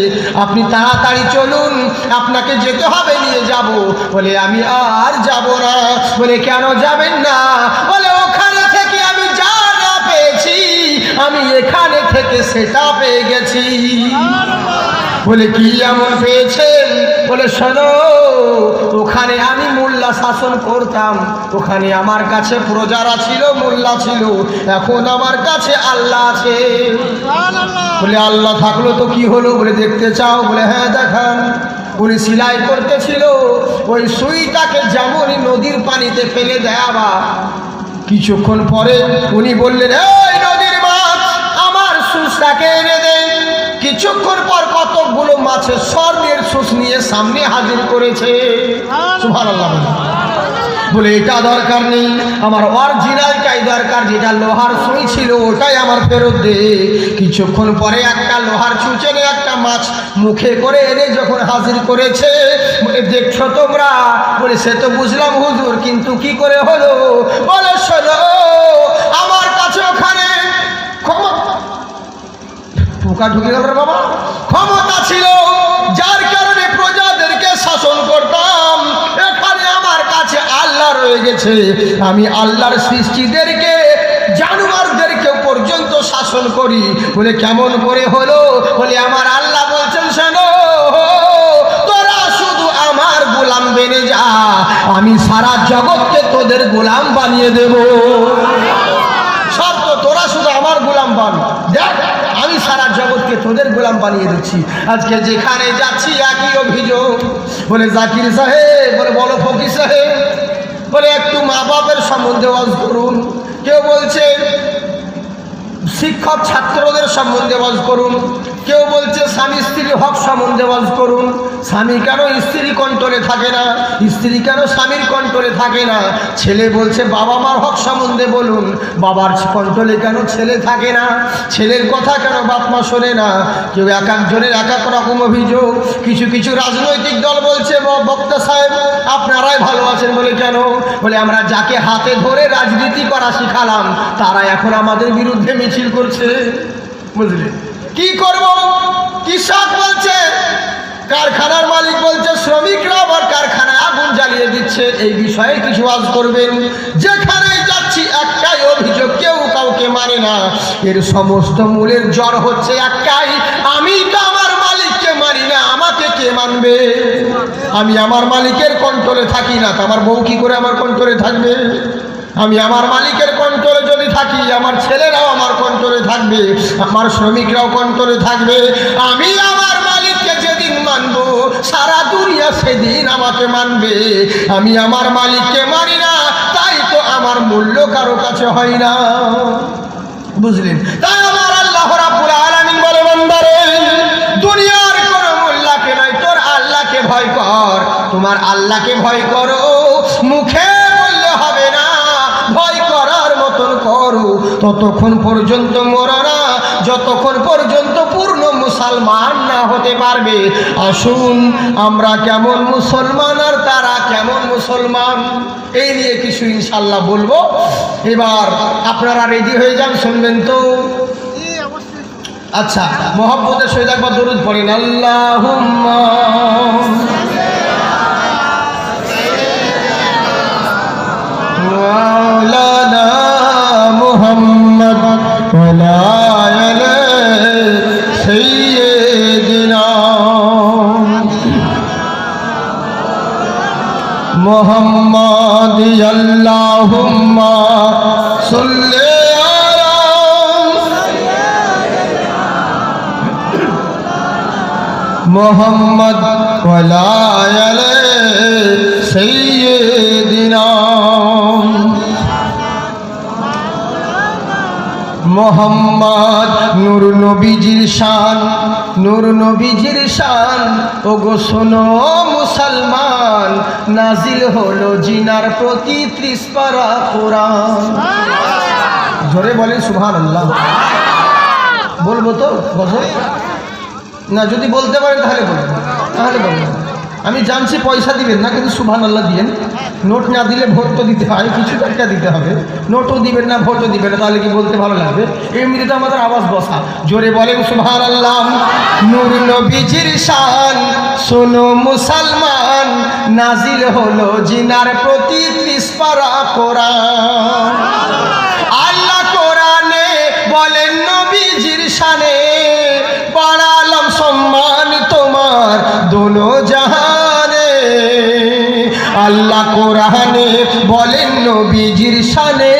আপনি তাড়াতাড়ি চলুন, আপনাকে যেতে হবে, নিয়ে যাব। বলে আমি আর যাব না। বলে কেন যাবেন না? বলে ওখানে থেকে আমি যা না পেয়েছি আমি এখানে থেকে সেটা পেয়ে গেছি। বলে কি এমন পেয়েছেন? বলে শোনো, ওখানে আমি মোল্লা শাসন করতাম, ওখানে আমার কাছে প্রজারা ছিল, মোল্লা ছিল, এখন আমার কাছে আল্লাহ আছে। বলে আল্লাহ থাকলো তো কি হলো? বলে দেখতে চাও? বলে হ্যাঁ দেখান। উনি সেলাই করতেছিল, ওই সুইটাকে যেমনই নদীর পানিতে ফেলে দেয়া, কিছুক্ষণ পরে উনি বললেন, এই নদীর মাছ আমার সুসটাকে এনে দে। কিছুক্ষণ পর কতগুলো মাছের স্বর্ণের সুস নিয়ে সামনে হাজির করেছে। সুবহানাল্লাহ। বলে এটা দরকার নেই, আমার অরিজিনালটাই দরকার, যেটা লোহার সুই ছিল ওটাই আমার ফেরত দে। কিছুক্ষণ পরে একটা লোহার ছুঁচেনে একটা মাছ মুখে করে এনে যখন হাজির করেছে, বলে দেখছো তোমরা? বলে সে তো বুঝলাম হুজুর, কিন্তু কি করে হলো? বলে শোনো, আমার কাছে ওখানে পোকা ঢুকে গেল রে বাবা, ক্ষমতা ছিল, যার কারণে প্রজাদেরকে শাসন করতাম। এখানে আমার কাছে আল্লাহ রয়ে গেছে, আমি আল্লাহর সৃষ্টিদেরকে, জানোয়ারদেরকে পর্যন্ত শাসন করি। বলে কেমন করে হলো? বলে আমার আল্লাহ বলছেন, শোনো, তোরা শুধু আমার গোলাম বেনে যা, আমি সারা জগৎকে তোদের গোলাম বানিয়ে দেব। সব তো তোরা শুধু আমার গোলাম বান, দেখ আমি সারা জগৎকে তোদের গোলাম বানিয়ে দিচ্ছি। আজকে যেখানে যাচ্ছি একই অভিযোগ। বলে জাকির সাহেব, বলে বলো ফকির সাহেব, বলে একটু মা বাপের সম্বন্ধে ওয়াজ করুন। কেউ বলছে শিক্ষক ছাত্রদের সম্বন্ধে ওয়াজ করুন, কেউ বলছে স্বামী স্ত্রীর হক সম্বন্ধে ওয়াজ করুন। স্বামী কেন স্ত্রী কন্ট্রোলে থাকে না? স্ত্রী কেন স্বামীর কন্ট্রোলে থাকে না? ছেলে বলছে বাবা মার হক সম্বন্ধে বলুন, বাবার কন্ট্রোলে কেন ছেলে থাকে না? ছেলের কথা কেন বাপ মা শোনে না? কেউ এক একজনের এক এক রকম অভিযোগ। কিছু কিছু রাজনৈতিক দল বলছে, বক্তা সাহেব আপনারাই ভালো আছেন। বলে কেন? বলে আমরা যাকে হাতে ধরে রাজনীতি করা শিখালাম তারা এখন আমাদের বিরুদ্ধে মিছিল করছে। বুঝলে কি করব? কৃষক বলছে, কারখানার মালিক বলছে শ্রমিকরা আবার কারখানায় আগুন জ্বালিয়ে দিচ্ছে। এই বিষয়ে কিছু আজ করবেন। যেখানে যাচ্ছি একটাই অভিযোগ, কেউ কাউকে মানে না। এর সমস্ত মূলের জ্বর হচ্ছে একটাই, আমি তো আমার মালিককে মানি না, আমাকে কে মানবে? আমি আমার মালিকের কন্ট্রোলে থাকি না, তো আমার বউ কি করে আমার কন্ট্রোলে থাকবে? আমি আমার মালিকের কন্ট্রোলে যদি থাকি, আমার ছেলেরাও আমার কন্ট্রোলে থাকবে, আমার শ্রমিকরাও কন্ট্রোলে থাকবে। আমি আমার মালিককে যেদিন মানব, সারা দুনিয়া সেদিন আমাকে মানবে। আমি আমার মালিককে মানি না, তাই তো আমার মূল্য কারো কাছে হয় না। বুঝলেন? তাই আমার আল্লাহ রাব্বুল আলামিন বলে, বান্দারে দুনিয়ার কোনো মোল্লাকে নয়, তোর আল্লাহকে ভয় কর। তোমার আল্লাহকে ভয় করো, মুখে বললে হবে না, ভয় করার মতন করো। ততক্ষণ পর্যন্ত মরো না, যতক্ষণ পর্যন্ত পূর্ণ মুসলমান না হতে পারবে। আসুন আমরা কেমন মুসলমান আর তারা কেমন মুসলমান, এই নিয়ে কিছু ইনশাল্লাহ বলবো। এবার আপনারা রেডি হয়ে যান, শুনবেন তো? আচ্ছা, মোহাম্মদের সহিত একবার দরুদ পড়েন। আল্লাহুম্মা মাওলানা মুহাম্মদ ওয়ালা আলি সাইয়্যিদিনা মুহাম্মদ। আল্লাহুম্মা সাল্লি মোহাম্মদ ওয়ালা আলি সাইয়্যিদিনা মোহাম্মদ। নূর নবীজির শান, নূর নবীজির শান। ওগো শোনো মুসলমান, নাজিল হলো জিনার প্রতি 30 পারা কোরআন। জোরে বলেন সুবহানাল্লাহ। বলবো তো গজল? না, যদি বলতে পারেন তাহলে বলবো, তাহলে বলবো। আমি জানছি পয়সা দিবেন না, কিন্তু সুবহানাল্লাহ দিয়েন। নোট না দিলে ভোট তো দিতে হয়, কিছু একটা দিতে হবে। নোটও দিবেন না, ভোটও দিবেন না, তাহলে কি বলতে ভালো লাগবে? এমনিতে তো আমাদের আওয়াজ বসা। জোরে বলেন সুবহানাল্লাহ। নূর নবীজির শান শোনো মুসলমান, নাজিল হলো জিনার প্রতি 30 পারা কোরআন। আল্লাহ কোরআনে বলেন নবীজির শানে, বাড়ালাম সম্মান তোমার দোনো জাহানে। আল্লাহ কোরআনে বলেন নবীজির শানে,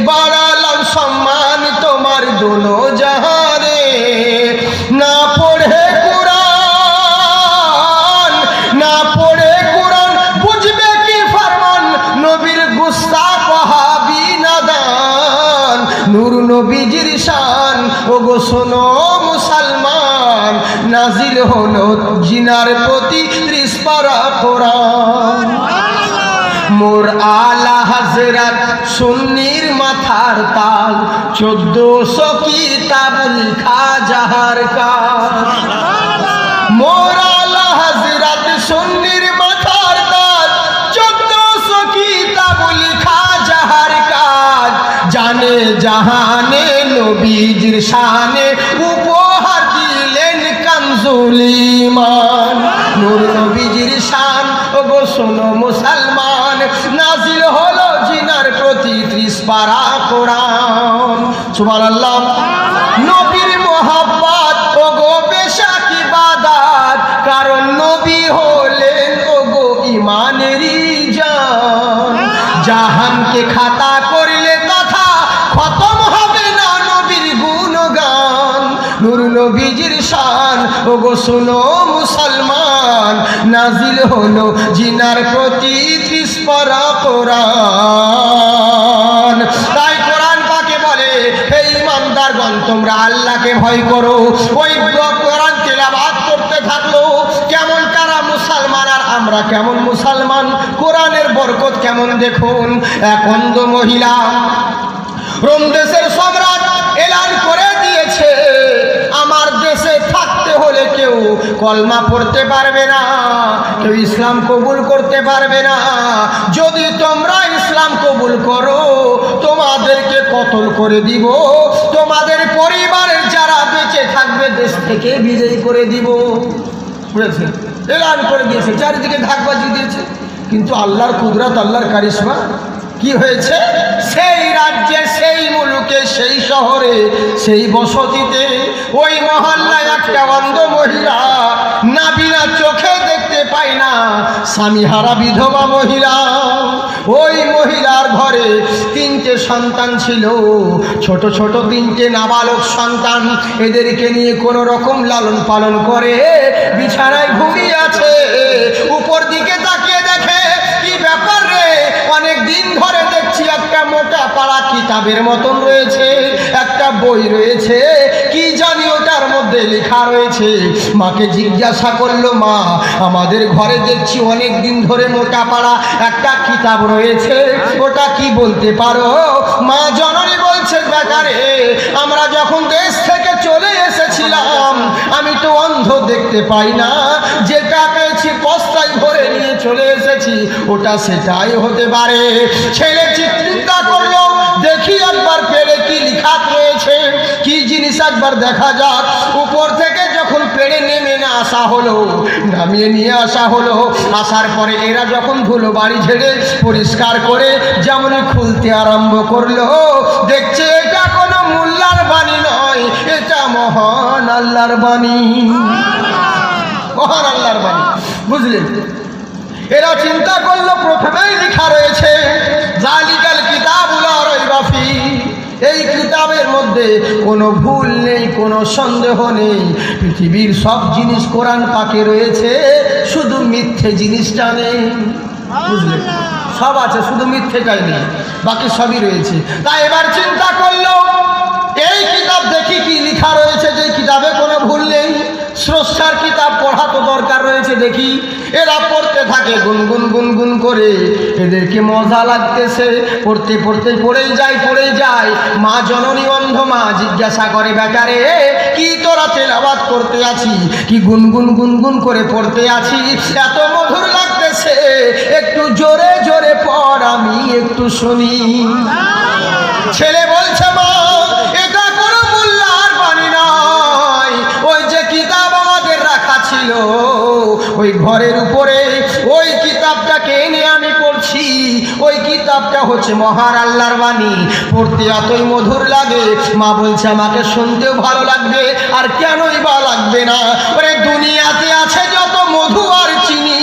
বাড়ালাম সম্মান তোমার দোনো জাহানে। না পড়ে কোরআন, না পড়ে কোরআন, বুঝবে কি ফরমান, নবীর গুস্তাখ ওয়াহাবি নাদান। নূর নবীজির শান ওগো শোনো মুসলমান, নাজিল হলো জিনার প্রতি 30 পারা কোরআন। মোর আলা হযরত সুন্নির মাথার তাল, 1400 কিতাব লিখা যাহার কাজ। মোর আলা হযরত সুন্নির মাথার তাল, 1400 কিতাব লিখা যাহার কাজ। জানে জাহানে নবীজির শানে, উপহার দিলেন কানজুল ঈমান। নূর নবীজির শান ওগো শোনো মুসলমান, নাজিল হলো জিনার প্রতি 30 পারা কোরআন। সুবহানাল্লাহ। নবীর মোহাব্বত ওগো বেশাক ইবাদত, কারণ নবী হলেন ওগো ঈমানেরই জান। জাহানকে খাতা করলে কথা খতম হবে না নবীর গুণগান। নূর নবীজির শান ওগো শোনো মুসলমান, নাজিল হলো জিনার প্রতি 30 পারা কোরআন। তাই কোরআন পাকে বলে, হে ঈমানদারগণ তোমরা আল্লাহকে ভয় করো। ওই কোরআন তেলাওয়াত করতে থাকলো। কেমন তারা মুসলমান আর আমরা কেমন মুসলমান, কোরআনের বরকত কেমন দেখুন। এক অন্ধ মহিলা রোম দেশের সম্রাট এলান করে দিয়েছে, আমার দেশে থাকতে হলে কেউ কলমা পড়তে পারবে না, কেউ ইসলাম কবুল করতে পারবে না। যদি তোমরা ইসলাম কবুল করো তোমাদেরকে কতল করে দিব, তোমাদের পরিবারের যারা বেঁচে থাকবে দেশ থেকে বিদায় করে দিব। বুঝেছে? এলান করে দিয়েছে, চারিদিকে ঢাকবাজি দিয়েছে। কিন্তু আল্লাহর কুদরত, আল্লাহর কারিশমা কি হয়েছে? সেই রাজ্যে, সেই মুলুকে, সেই শহরে, সেই বসতিতে, ওই মহল্লায় একটা অন্ধ মহিলা, নাবিনা চোখে দেখতে পায় না, স্বামীহারা বিধবা মহিলা। ওই মহিলার ঘরে 3টে সন্তান ছিল, ছোট ছোট 3টে নাবালক সন্তান। এদেরকে নিয়ে কোনো রকম লালন পালন করে বিছানায় ঘুমিয়ে আছে। উপর দিকে তাকিয়ে দেখে, কি ব্যাপার রে, অনেক দিন ধরে দেখছি একটা মোটা পাড়া কিতাবের মতন রয়েছে, একটা বই রয়েছে, কি জানি ওটার মধ্যে লেখা রয়েছে। মাকে জিজ্ঞাসা করলো, মা আমাদের ঘরে দেখছি অনেক দিন ধরে মোটা পাড়া একটা কিতাব রয়েছে, ওটা কি বলতে পারো? মা জননী বলছে, বেকারে আমরা যখন দেশ থেকে চলে এসেছিলাম আমি তো অন্ধ, দেখতে পাই না, যেটা পেয়েছি বস্তায় ভরে নিয়ে চলে এসেছি, ওটা সেটাই হতে পারে। ছেলে চিন্তা করলো, দেখি একবার পেড়ে কি লেখা রয়েছে, কি জিনিস একবার দেখা যাক। উপর থেকে যখন পেড়ে নেমে না আসা হলো, নামিয়ে নিয়ে আসা হলো, আসার পরে এরা যখন ধুলো বাড়ি ঝেড়ে পরিষ্কার করে যেমনই খুলতে আরম্ভ করলো, দেখছে এটা কোনো মোল্লার বাণী নয়, এটা মহান আল্লাহর বাণী, মহান আল্লাহর বাণী। বুঝলেন? এরা চিন্তা করলো, প্রথমেই লেখা রয়েছে জালিকাল কিতাবুল লা রাইবা ফীহি, এই কিতাবের মধ্যে কোনো ভুল নেই, কোনো সন্দেহ নেই। পৃথিবীর সব জিনিস কোরআন পাকে রয়েছে, শুধু মিথ্যে জিনিসটা নেই। বুঝলেন? সব আছে, শুধু মিথ্যেটাই নেই, বাকি সবই রয়েছে। তাই এবার চিন্তা করলো, এই কিতাব দেখি কি লেখা রয়েছে, যে কিতাবে কোনো ভুল নেই। স্রষ্টার কিতাব পড়া তো দরকার রয়েছে, দেখি এরা পড়তে থাকে গুনগুন গুনগুন করে, এদেরকে মজা লাগতেছে, পড়তে পড়তে পড়েই যায়। মা জননী অন্ধ মা জিজ্ঞাসা করে, বেটারে কি তোরা তেলাওয়াত করতে আছি, কি গুনগুন গুনগুন করে পড়তে আছি, এত মধুর লাগতেছে, একটু জোরে জোরে পড়, আমি একটু শুনি। ছেলে বলছে, মা এটা কোনো মোল্লার বাণী নয়, ওই যে কিতাব আমাদের রাখা ছিল ওই ঘরের উপরে, ওই কিতাবটাকে এনে আমি পড়ছি, ওই কিতাবটা হচ্ছে মহান আল্লাহর বাণী, পড়তে এতই মধুর লাগে। মা বলছে, আমাকে শুনতেও ভালো লাগবে, আর কেনই বা লাগবে না, ওরে দুনিয়াতে আছে যত মধু আর চিনি,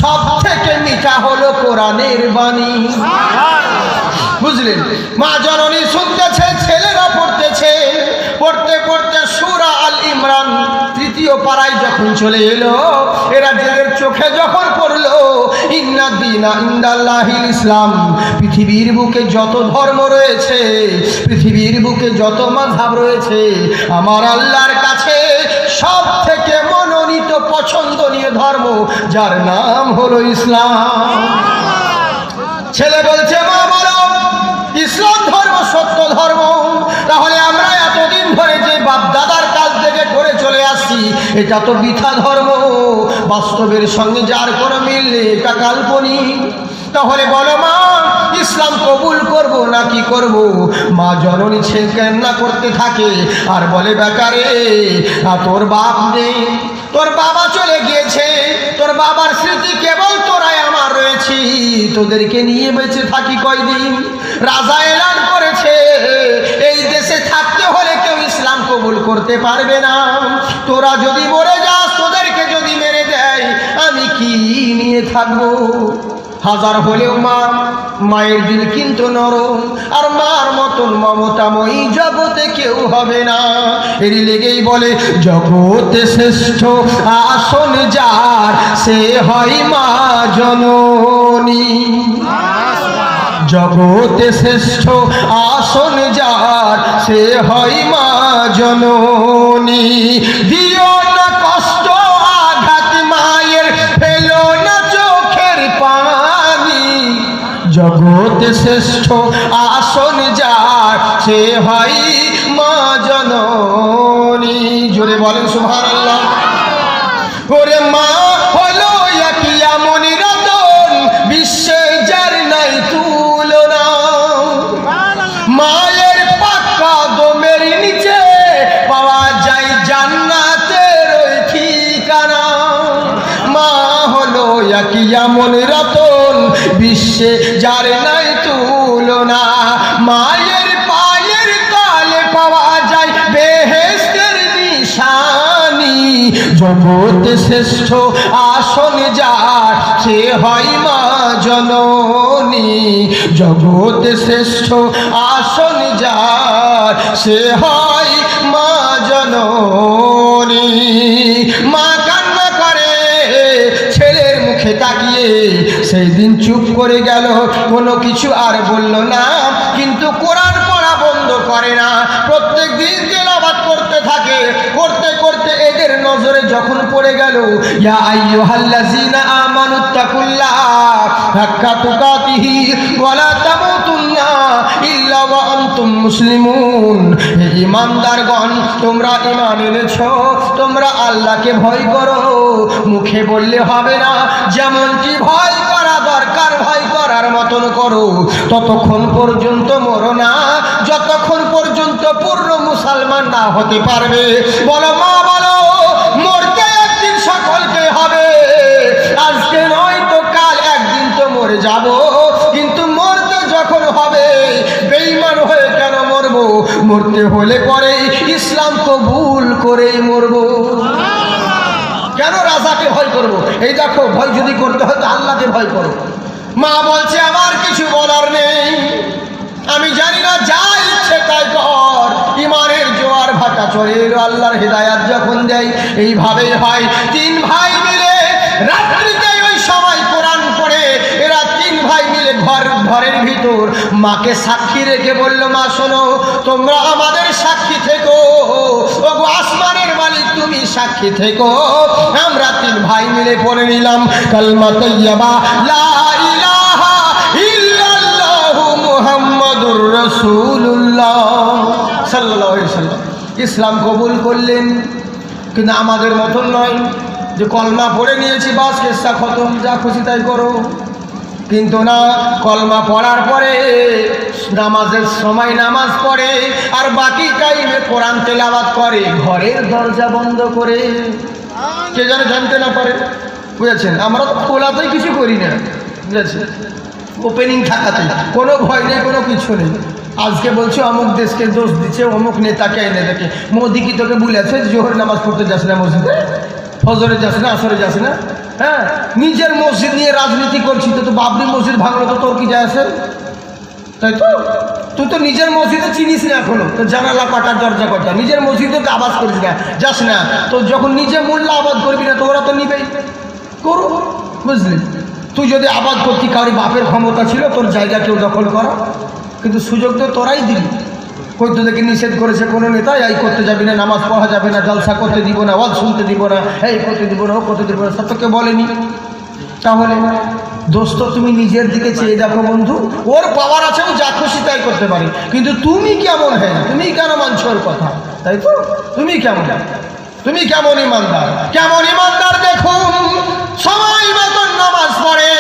সব থেকে মিঠা হলো কোরআনের বাণী। বুঝলেন? মা জননী শুনতেছে, ছেলেরা পড়তেছে, পড়তে পড়তে সূরা আল ইমরান 3য় পারায় যখন চলে এলো, এরা জেলের চোখে যখন পড়লো, ইন্না দীনা ইনদাল্লাহিল ইসলাম, পৃথিবীর বুকে যত ধর্ম রয়েছে, পৃথিবীর বুকে যত মাযহাব রয়েছে, আমার আল্লাহর কাছে সব থেকে মনোনীত পছন্দনীয় ধর্ম যার নাম হলো ইসলাম। ছেলে বলছে, মা বলো ইসলাম ধর্ম সত্য ধর্ম, তাহলে আমরা এতদিন ধরে যে বাপ দাদার কাছ থেকে করে চলে আসছি, এটা তো মিথ্যা ধর্ম, বাস্তবের সঙ্গে যার কোনো মিল নেই, এটা কাল্পনিক। তাহলে বলো মা, ইসলাম কবুল করব না কি করব? মা জননী ছেলে কান্না করতে থাকে আর বলে, বেটারে তোর বাপ নেই, তোর বাবা চলে গিয়েছে, তোর বাবার স্মৃতি কেবল তোরাই আমার রয়েছি, তোদেরকে নিয়ে বেঁচে থাকি কয়দিন? রাজা এলান করেছে এই দেশে থাকতে হলে কেউ ইসলাম কবুল করতে পারবে না, তোরা যদি মরে যাস, তোদেরকে যদি মেরে দেয়, আমি কি নিয়ে থাকবো? হাজার হলেও মা, মায়ের দিল কিন্তু নরম, আর মার মতন মমতাময়ী জগতে কেউ হবে না। এরই লেগেই বলে, জগতে শ্রেষ্ঠ আসন যার, সে হয় মা জননী। জগতে শ্রেষ্ঠ আসন যার, সে হয় মা জননী। দিও না কষ্ট আঘাত মায়ের, ফেলো না চোখের পানি, জগতে শ্রেষ্ঠ আসন যার, সে হয় মা জননী। জোরে বলেন সুবহানাল্লাহ। ওরে মা হলো একই এমন রতন, বিশ্বে যার নাই তুলনা, মায়ের পাক্কা দমের নিচে পাওয়া যায় জান্নাতের ওই ঠিকানা। মা হলো একই এমন রতন, বিশ্বে যার নাই তুলনা, মায়ের পায়ের তলে পাওয়া যায় বেহেশতের নিশানি, জগতে শ্রেষ্ঠ আসন যার, সে হয় মা জননী। জগতে শ্রেষ্ঠ আসন যার, সে হয় মা জননী। মা কান্না করে ছেলের মুখে তাকিয়ে, সেই দিন চুপ করে গেল, কোনো কিছু আর বলল না, কিন্তু কোরআন পড়া বন্ধ করে না, প্রত্যেক দিন তেলাওয়াত করতে থাকে। করতে করতে এদের নজরে যখন পড়ে গেল, ইয়া আইয়ুহাল্লাযীনা আমানুত্তাকুল্লাহ হাক্কা তুকাতিহি ওয়া লা তামুতুন্না ইল্লা ওয়া আনতুম মুসলিমুন। হে ঈমানদারগণ, তোমরা ঈমান এনেছো, তোমরা আল্লাহকে ভয় করো, মুখে বললে হবে না, যেমনটি ভয় করা দরকার ভয় করার মতন করো, ততক্ষণ পর্যন্ত মরো না, যতক্ষণ পর্যন্ত পূর্ণ মুসলমান না হতে পারবে। বলো মা, বলো, মরতে একদিন সকলকে হবে, আজকে নয় তো কাল একদিন তো মরে যাব, কিন্তু মরতে যখন হবে, বেঈমান হয়ে কেন মরবো? মরতে হলে পরে ইসলাম কবুল করেই মরবো। কেন রাজাকে ভয় করব? এই দেখো, ভয় যদি করতে হয় তো আল্লাহকে ভয় করো। মা বলছে, আমার কিছু বলার নেই, আমি জানি না, যা ইচ্ছে তাই কর। ইমানের জোয়ার ভাটা চলে এলো, আল্লাহর হেদায়াত যখন দেয় এইভাবেই হয়। 3 ভাই মিলে রাত্রিতে ওই সময় কোরআন পড়ে, এরা 3 ভাই মিলে ঘরের ভিতর মাকে সাক্ষী রেখে বলল, মা শোনো, তোমরা আমাদের সাক্ষী থেকো, ওগো আসমানের মালিক তুমি সাক্ষী থেকো, আমরা 3 ভাই মিলে পড়ে নিলাম কালমা তাইয়্যিবা লা ইলাহা ইল্লাল্লাহু মুহাম্মাদুর রাসূলুল্লাহ সাল্লাল্লাহু আলাইহি ওয়াসাল্লাম। ইসলাম কবুল করলেন। কিন্তু আমাদের মতন নয় যে কলমা পড়ে নিয়েছি বাস কেসা খতম, যা খুশি তাই করো। কিন্তু না, কলমা পড়ার পরে নামাজের সময় নামাজ পড়ে আর বাকি টাইমে কোরআন তেলাওয়াত করে ঘরের দরজা বন্ধ করে, কে যেন জানতে না পারে। বুঝেছেন? আমরা তো খোলাতেই কিছু করি না, বুঝেছেন, ওপেনিং থাকাতে কোনো ভয় নেই, কোনো কিছু নেই। আজকে বলছে অমুক দেশকে দোষ দিচ্ছে, অমুক নেতাকে এনে দেখে। মোদি কি তোকে বলেছে জোহর নামাজ পড়তে যাস না মসজিদে, ফজরে যাস না, আসরে যাস না? হ্যাঁ, নিজের মসজিদ নিয়ে রাজনীতি করছি, তো বাবরি মসজিদ ভাঙলো তো তোর কি যায় আসে? তাই তো, তুই তো নিজের মসজিদে চিনিস না এখনো, তো জানালা কটা দরজা কটা, নিজের মসজিদে তো আবাদ করিস না, যাস না। তো যখন নিজে মোল্লা আবাদ করবি না তো ওরা তো নিবেই, করো, বুঝলি? তুই যদি আবাদ করতি, কারোর বাপের ক্ষমতা ছিল তোর জায়গা কেউ দখল করা, কিন্তু সুযোগ তো তোরাই দিলি। কই তোদেরকে নিষেধ করেছে কোনো নেতা, এই করতে যাবি না, নামাজ পড়া যাবে না, জলসা করতে দিব না, ওয়াজ শুনতে দিব না, এই করতে দিব না, ও করতে দিব না, সব তো কেউ বলেনি। তাহলে দোস্ত তুমি নিজের দিকে চেয়ে দেখো বন্ধু, ওর পাওয়ার আছে, ও যা খুশি তাই করতে পারে, কিন্তু তুমি কেমন হ্যাঁ, তুমি কেন মানছো ওর কথা? তাই তো, তুমি কেমন, তুমি কেমন ইমানদার, কেমন ইমানদার দেখুন, সময় মতন নামাজ পড়ে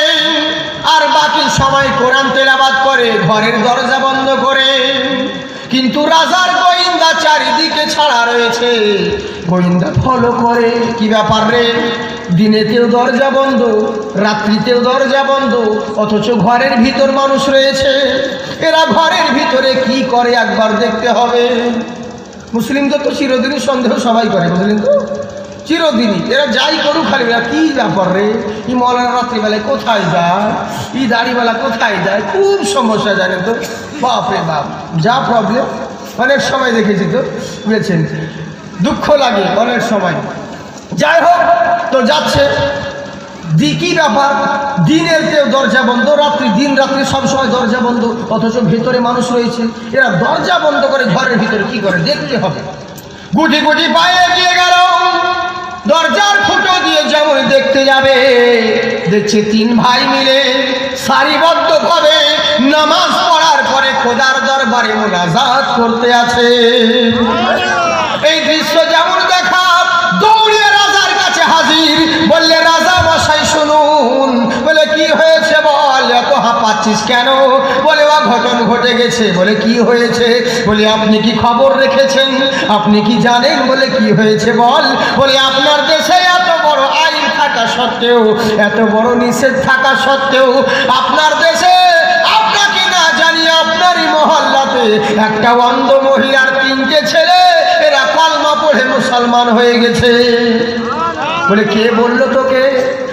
আর বাকি সময় কোরআন তেলাওয়াত করে ঘরের দরজা বন্ধ করে। কিন্তু রাজার গোয়েন্দা চারিদিকে ছাড়া রয়েছে, গোয়েন্দা ফলো করে। কি ব্যাপার রে, দিনেতেও দরজা বন্ধ, রাত্রিতেও দরজা বন্ধ, অথচ ঘরের ভিতর মানুষ রয়েছে। এরা ঘরের ভিতরে কি করে একবার দেখতে হবে। মুসলিমদের তো চিরদিনই সন্দেহ সবাই করে, বুঝলেন তো, চিরদিনই। এরা যাই করুক খালি কি ব্যাপার রে, ই মৌলানা রাত্রিবেলায় কোথায় যায়, ই দাড়িবেলা কোথায় যায়, খুব সমস্যা, জানেন তো, বাপরে বাপ যা প্রবলেম। অনেক সময় দেখেছি তো, বুঝেছেন, দুঃখ লাগে অনেক সময়। যাই হোক, তো যাচ্ছে কি ব্যাপার, দিনের কেউ দরজা বন্ধ, রাত্রি দিন রাত্রি সবসময় দরজা বন্ধ, অথচ ভেতরে মানুষ রয়েছে। এরা দরজা বন্ধ করে ঘরের ভিতরে কি করে দেখতে হবে। গুটি গুটি পায়ে এগিয়ে গেল, দরজার ফুটো দিয়ে যেমন দেখতে যাবে, দেখছে তিন ভাই মিলে সারিবদ্ধভাবে নামাজ পড়ার পরে খোদার দরবারে মুনাজাত করতে আছে। এই দৃশ্য যেমন দেখা, দৌড়ে রাজার কাছে হাজির, বললে রাজা মশাই শুনুন। বলে কি হয়েছে বল, এত হাঁপাচ্ছিস কেন? বলে অঘটন ঘটে গেছে। বলে কি হয়েছে? বলে আপনি কি খবর রেখেছেন, আপনি কি জানেন? বলে কি হয়েছে বল। বলে আপনার দেশে এত বড় আইন থাকা সত্ত্বেও, এত বড় নিষেধ থাকা সত্ত্বেও, আপনার দেশে আপনাকে না জানিয়ে আপনারই মহল্লাতে একটা অন্ধ মহিলার তিনটে ছেলে, এরা কলমা পড়ে মুসলমান হয়ে গেছে। বলে কে বলল তোকে?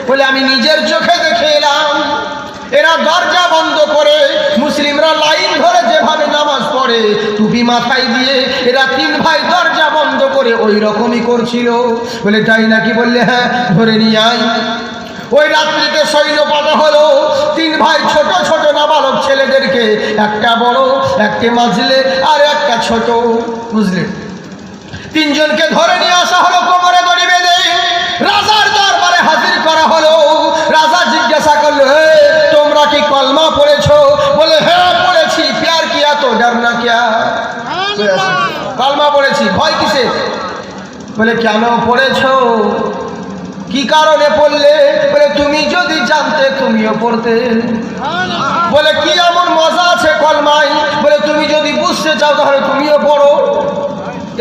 বলে আমি নিজের চোখে দেখে এলাম। এরা দরজা বন্ধ করে, মুসলিমরা লাইন ধরে যেভাবে নামাজ পড়ে টুপি মাথায় দিয়ে, এরা তিন ভাই দরজা বন্ধ করে ওই রকমই করছিল। বলে তাই নাকি? বললে হ্যাঁ, ধরে নিয়ে আয়। ওই রাত্রিতে সৈন্য পাঠা হলো, তিন ভাই ছোট ছোট নাবালক ছেলেদেরকে, একটা বড়, একটা মাঝলে আর একটা ছোট, বুঝলে, তিনজনকে ধরে নিয়ে আসা হলো, কোমরে দড়ি বেঁধে রাজার দরবারে হাজির করা হলো। রাজা জিজ্ঞাসা করলো, হে তোমরা কি কলমা পড়েছো? বলে হ্যাঁ পড়েছি। প্যার কিয়া তো ডরনা কিয়া, কলমা পড়েছি, ভয় কিসে? বলে কেন পড়েছো, কি কারণে পড়লে? বলে তুমি যদি জানতে তুমিও পড়তে। বলে কি এমন মজা আছে কলমায়? বলে তুমি যদি বুঝতে চাও তাহলে তুমিও পড়ো।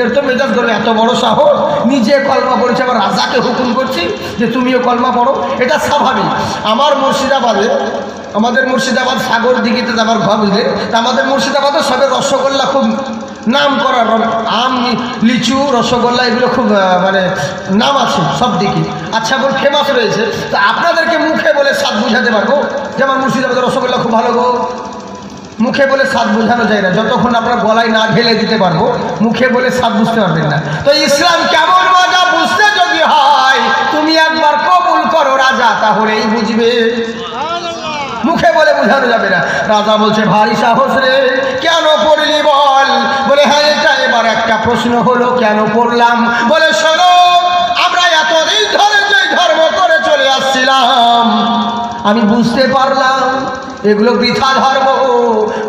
এর তো মেজাজ ধরে, এত বড় সাহস, নিজে কলমা পড়েছে, আবার রাজাকে হুকুম করছি যে তুমিও কলমা পড়ো। এটা স্বাভাবিক। আমার মুর্শিদাবাদে, আমাদের মুর্শিদাবাদ সাগর দিঘিতে যাবার ঘর, বুঝলে, তা আমাদের মুর্শিদাবাদে সবে রসগোল্লা খুব নাম করা, আম, লিচু, রসগোল্লা এগুলো খুব মানে নাম আছে সব দিকে, আচ্ছা বল ফেমাস রয়েছে। তো আপনাদেরকে মুখে বলে স্বাদ বুঝাতে পারবো যে আমার মুর্শিদাবাদের রসগোল্লা খুব ভালো গো, মুখে বলে স্বাদ বোঝানো যায় না। যতক্ষণ আপনার গলায় না ঢেলে দিতে পারবো, মুখে বলে স্বাদ বুঝতে পারবেন না। তো ইসলাম কেমন মজা বুঝতে যদি হয়, তুমি একবার কবুল করো রাজা, তাহলেই বুঝবে, মুখে বলে বোঝানো যাবে না। রাজা বলছে ভারী সাহস রে, কেন পড়লি বল। বলে হ্যাঁ, এটা এবার একটা প্রশ্ন হলো, কেন পড়লাম? বলে শোনো, আমরা এতদিন ধরে যে ধর্ম করে শুনলাম, আমি বুঝতে পারলাম এগুলো বৃথা ধর্ম।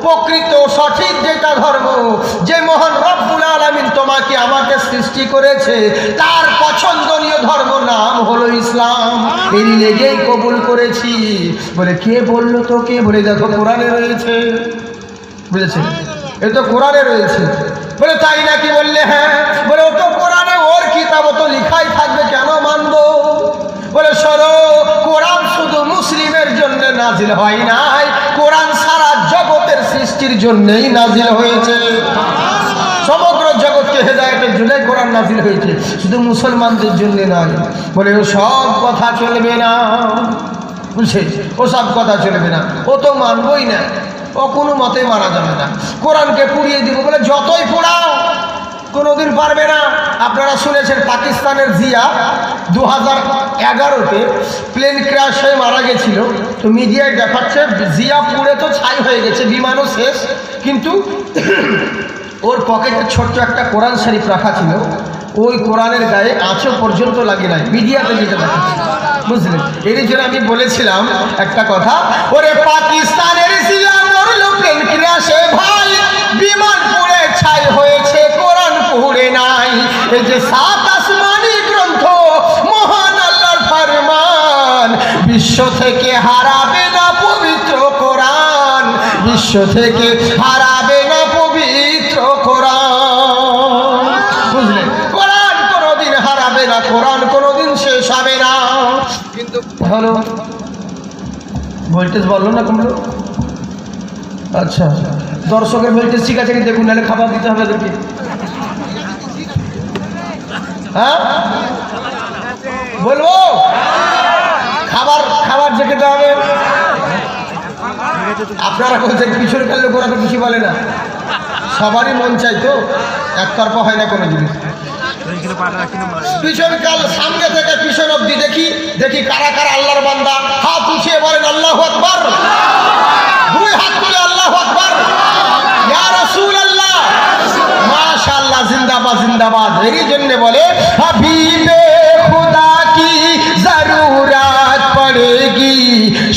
প্রকৃত সঠিক যেটা ধর্ম, যে মহান রব্বুল আলামিন তোমাকে আমাকে সৃষ্টি করেছে, তার পছন্দনীয় ধর্ম নাম হলো ইসলাম। এই লেগেই কবুল করেছি। বলে কে বললো তোকে? বলে দেখো কোরআনে রয়েছে। বুঝেছেন? এ তো কোরআনে রয়েছে। বলে তাই নাকি? বললে হ্যাঁ। বলে ও তো কোরআনে, ওর কিতাব তো লিখাই থাকবে, কেন মানবো? বলে শোনো, কোরআন শুধু মুসলিমের জন্য নাজিল হয় নাই, কোরআন সারা জগতের সৃষ্টির জন্যই নাজিল হয়েছে। সমগ্র জগৎকে হেদায়েতের জন্য কোরআন নাজিল হয়েছে, শুধু মুসলমানদের জন্য নয়। বলে ও সব কথা চলবে না, বুঝছে? ও সব কথা চলবে না, ও তো মানবই না, ও কোনো মতেই মানা যাবে না। কোরআনকে পুড়িয়ে দিব। বলে যতই পোড়াও কোনোদিন পারবে না। আপনারা শুনেছেন পাকিস্তানের জিয়া 2011-তে প্লেন ক্র্যাশ হয়ে মারা গেছিল। তো মিডিয়ায় দেখাচ্ছে জিয়া পুড়ে তো ছাই হয়ে গেছে, বিমানও শেষ, কিন্তু ওর পকেটে ছোট্ট একটা কোরআন শরীফ রাখা ছিল, ওই কোরআনের গায়ে আঁচও পর্যন্ত লাগে নাই, মিডিয়াতে যেটা দেখাচ্ছে। বুঝলেন? এর জন্য আমি বলেছিলাম একটা কথা, ওরে পাকিস্তানের জিয়া মরলো প্লেন ক্র্যাশে ভাই, বিমান পুড়ে ছাই হয়েছে, কোরআন পুড়ে নাই। এই যে 7 আসমানি গ্রন্থ, মহান আল্লাহর ফরমান, বিশ্ব থেকে হারাবে না পবিত্র কোরআন, বিশ্ব থেকে হারাবে না পবিত্র কোরআন। বুঝলেন? কোরআন কোনোদিন হারাবে না, কোরআন কোনোদিন শেষ হবে না। কিন্তু হলো ভোল্টেজ বললো না কমলো? আচ্ছা, দর্শকের ভোল্টেজ ঠিক আছে কি দেখুন, নাহলে খাবার দিতে হবে ওদেরকে। হ্যাঁ বলবো, খাবার খাবার যে খেতে হবে। আপনারা বলছেন পিছনে কাল লোক, ওরা তো কিছু বলে না, সবারই মন চাই তো, একতরফা হয় না কোনো জিনিস। পিছন কাল সামনে থেকে পিছন অব্দি দেখি দেখি কারা কারা আল্লাহর বান্দা হাত উঠিয়ে বলেন আল্লাহু আকবার, 2 হাত তুলে আল্লাহু আকবার, ইয়া রাসূলুল্লাহ, মাশাআল্লাহ, জিন্দাবাদ জিন্দাবাদ। এরই জন্য বলে হাবিবে খুদা কি জরুরত পড়েগি,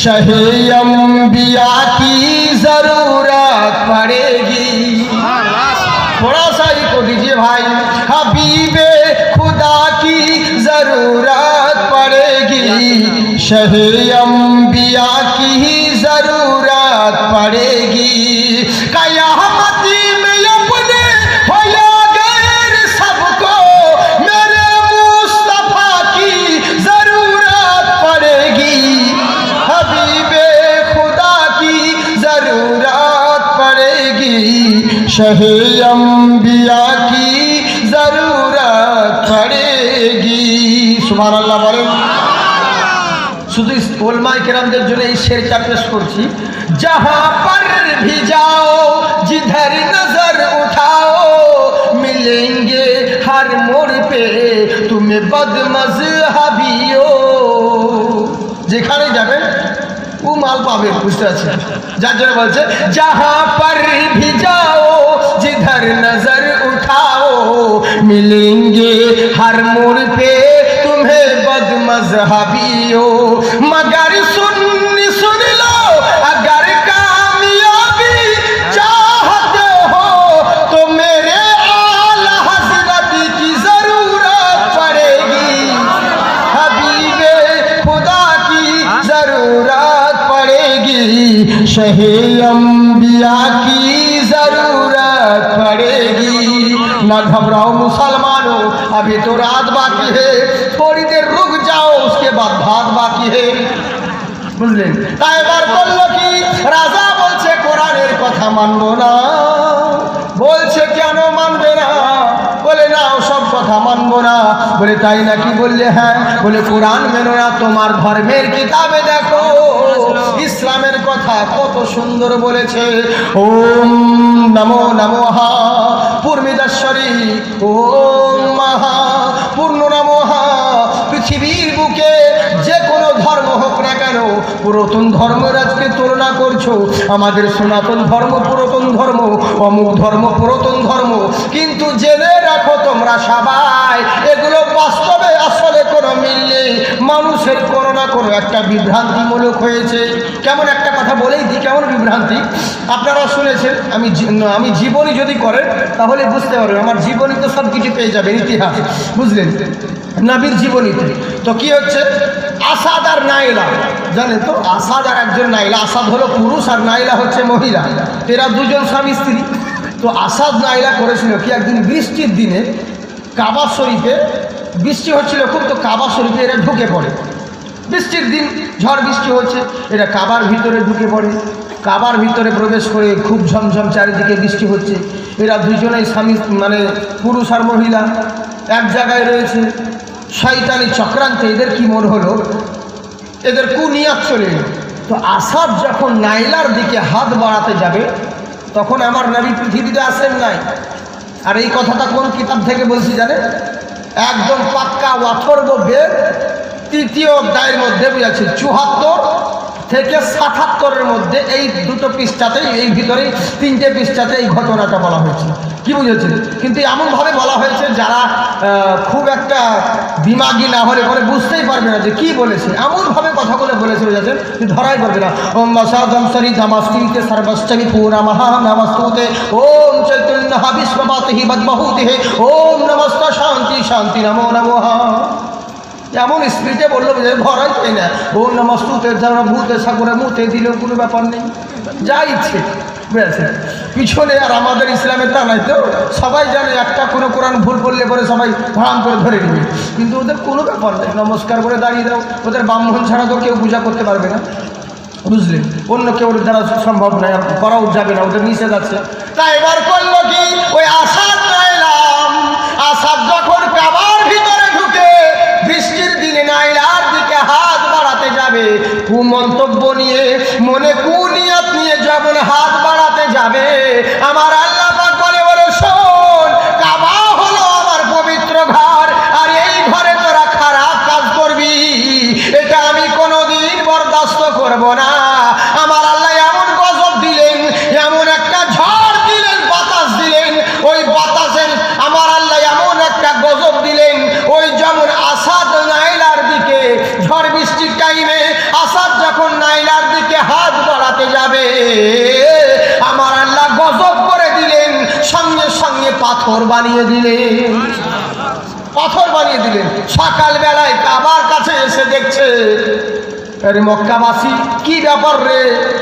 শাহে अंबिया की जरूरत पड़ेगी। थोड़ा सा ही को दीजिए भाई, हबीबे खुदा की जरूरत पड़ेगी, शाहे अंबिया की जरूरत पड़ेगी। कयामती में अपने होया गैर सबको, मेरे मुस्तफा की जरूरत पड़ेगी, हबीबे खुदा की जरूरत पड़ेगी, शाहे अंबिया की जरूरत पड़ेगी। सुबहानाल्लाह বলেন। শুধু ওলামায়ে কেরামদের জন্য এই শেরটা পেশ করছি, जहाँ पर भी जाओ जिधर नजर उठाओ, मिलेंगे हर मोड़ पे तुम्हें बदमज़हबियो। যেখানে যাবেন ও মাল পাবে, বুঝতে পারছেন? যার জন্য বলছে जहाँ पर भी जाओ जिधर नजर उठाओ, मिलेंगे हर मोड़ पे तुम्हें बदमज़हबियो। मगर सुन लो, अगर कामयाबी चाहते हो तो मेरे आला हज़रत की जरूरत पड़ेगी, हबीबे खुदा की जरूरत पड़ेगी, शाहे अंबिया की जरूरत पड़ेगी। ना घबराओ मुसलमानों, अभी तो रात बाकी है, थोड़ी देर रुक जाओ, उसके बाद भात बाकी है। বুঝলেন? তাই এবার বললো কি, রাজা বলছে কোরআনের কথা মানবো না। বলছে কেন মানবে না? বলে না, ওসব কথা মানবো না। বলে তাই নাকি? বললে হ্যাঁ। বলে কোরআন মেনো না, তোমার ধর্মের কিতাবে দেখো ইসলামের কথা কত সুন্দর বলেছে। ওম নমো নমঃ পূর্ণিদেশ্বরী, ওম মহা পূর্ণ নমঃ। পৃথিবীর বুকে যে কোনো ধর্ম হোক না কেন, পুরাতন ধর্মের আজকে তুলনা করছো, আমাদের সনাতন ধর্ম পুরাতন ধর্ম, অমুক ধর্ম পুরাতন ধর্ম, কিন্তু জেনে রাখো তোমরা সবাই এগুলো বাস্তবে আসলে কোনো মিল নেই। মানুষের কোনো না কোনো একটা বিভ্রান্তিমূলক হয়েছে। কেমন একটা কথা বলেই দিই, কেমন বিভ্রান্তি আপনারা শুনেছেন। আমি জীবনী যদি করেন তাহলে বুঝতে পারবেন। আমার জীবনী তো সব কিছু পেয়ে যাবেন, ইতিহাস বুঝলেন, নবীর জীবনীতে। তো কি হচ্ছে, আসাদ আর নাইলা জানেন তো, আসাদ আর একজন নাইলা। আসাদ হলো পুরুষ আর নাইলা হচ্ছে মহিলা। এরা দুজন স্বামী স্ত্রী। তো আসাদ নাইলা করেছিল কি, একদিন বৃষ্টির দিনে কাবা শরীফে বৃষ্টি হচ্ছিল খুব, তো কাবা শরীফে এরা ঢুকে পড়ে। বৃষ্টির দিন ঝড় বৃষ্টি হচ্ছে, এরা কাবার ভিতরে ঢুকে পড়ে। কাবার ভিতরে প্রবেশ করে খুব ঝমঝম চারিদিকে বৃষ্টি হচ্ছে। এরা দুজনেই স্বামী, মানে পুরুষ আর মহিলা এক জায়গায় রয়েছে। শয়তানি চক্রান্তে এদের কি মনে হলো, এদের কুনিয়াত চলে এলো। তো আসাদ যখন নাইলার দিকে হাত বাড়াতে যাবে, তখন আমার নবী পৃথিবীতে আসেন নাই। আর এই কথাটা কোন কিতাব থেকে বলছি জানেন, একদম পাক্কা অথর্ব বেদ 3য় অধ্যায়ের মধ্যে বুঝাচ্ছে, 74 থেকে 77-এর মধ্যে এই দুটো পৃষ্ঠাতেই, এই ভিতরেই 3টে পৃষ্ঠাতে এই ঘটনাটা বলা হয়েছে। কি বুঝেছেন? কিন্তু এমনভাবে বলা হয়েছে যারা খুব একটা দিমাগি না হলে পরে বুঝতেই পারবে না যে কি বলেছে। এমনভাবে কথাগুলো বলেছে বুঝেছেন, ধরাই পারবে না। ওম মাসাদম সরি ধামাস্তিতে সর্বশ্চমি পুরা মহা নমস্তুতে ওম চৈতন্য বিশ্ববাতিহি বদবহুতিহে ওম নমস্ত শান্তি শান্তি নমো নমঃ। এমন স্পিডে বললো যে ধরাই পাই না। ওম নমস্তুতে যারা ভূতে সাগরে মুতে দিলেও কোনো ব্যাপার নেই, যা ইচ্ছে বুঝেছে। পিছনে আর আমাদের ইসলামের তা নাই তো, সবাই জানে একটা কোনো কোরআন ভুল করলে পরে সবাই ভাড়াম করে ধরে নেবে, কিন্তু ওদের কোনো ব্যাপার নেই। নমস্কার করে দাঁড়িয়ে দাও, ওদের ব্রাহ্মণ ছাড়া তো কেউ পূজা করতে পারবে না, বুঝলেন, অন্য কেউ দ্বারা সম্ভব নয়, করাও যাবে না, ওদের নিষেধ আছে। তাই এবার করলো কি, ওই আসাদ নাইলাম, আসাদ যখন কাবার ভিতরে ঢুকে বৃষ্টির দিনে নাইলার দিকে হাত বাড়াতে যাবে, কুমন্তব্য নিয়ে, মনে কুনিয়ত নিয়ে যখন হাত বাড়াতে যাবে, আমার আল্লাহ পাক বলে, বলে শোন, কাবা হলো আমার পবিত্র ঘর, আর এই ঘরে তোরা খারাপ কাজ করবি, এটা আমি কোনোদিন বরদাস্ত করব না। আমার আল্লাহ এমন গজব দিলেন, এমন একটা ঝড় দিলেন, বাতাস দিলেন, ওই বাতাসের আমার আল্লাহ এমন একটা গজব দিলেন, ওই যেমন আসাদ নাইলার দিকে ঝড় বৃষ্টির টাইমে আসাদ যখন নাইলার দিকে হাত বাড়াতে যাবে, আমার আল্লাহ গজব করে দিলেন, সঙ্গে সঙ্গে পাথর বানিয়ে দিলেন, পাথর বানিয়ে দিলেন। সকালবেলায় কাবার কাছে এসে দেখছে, আরে মক্কাবাসী কি ব্যাপার রে,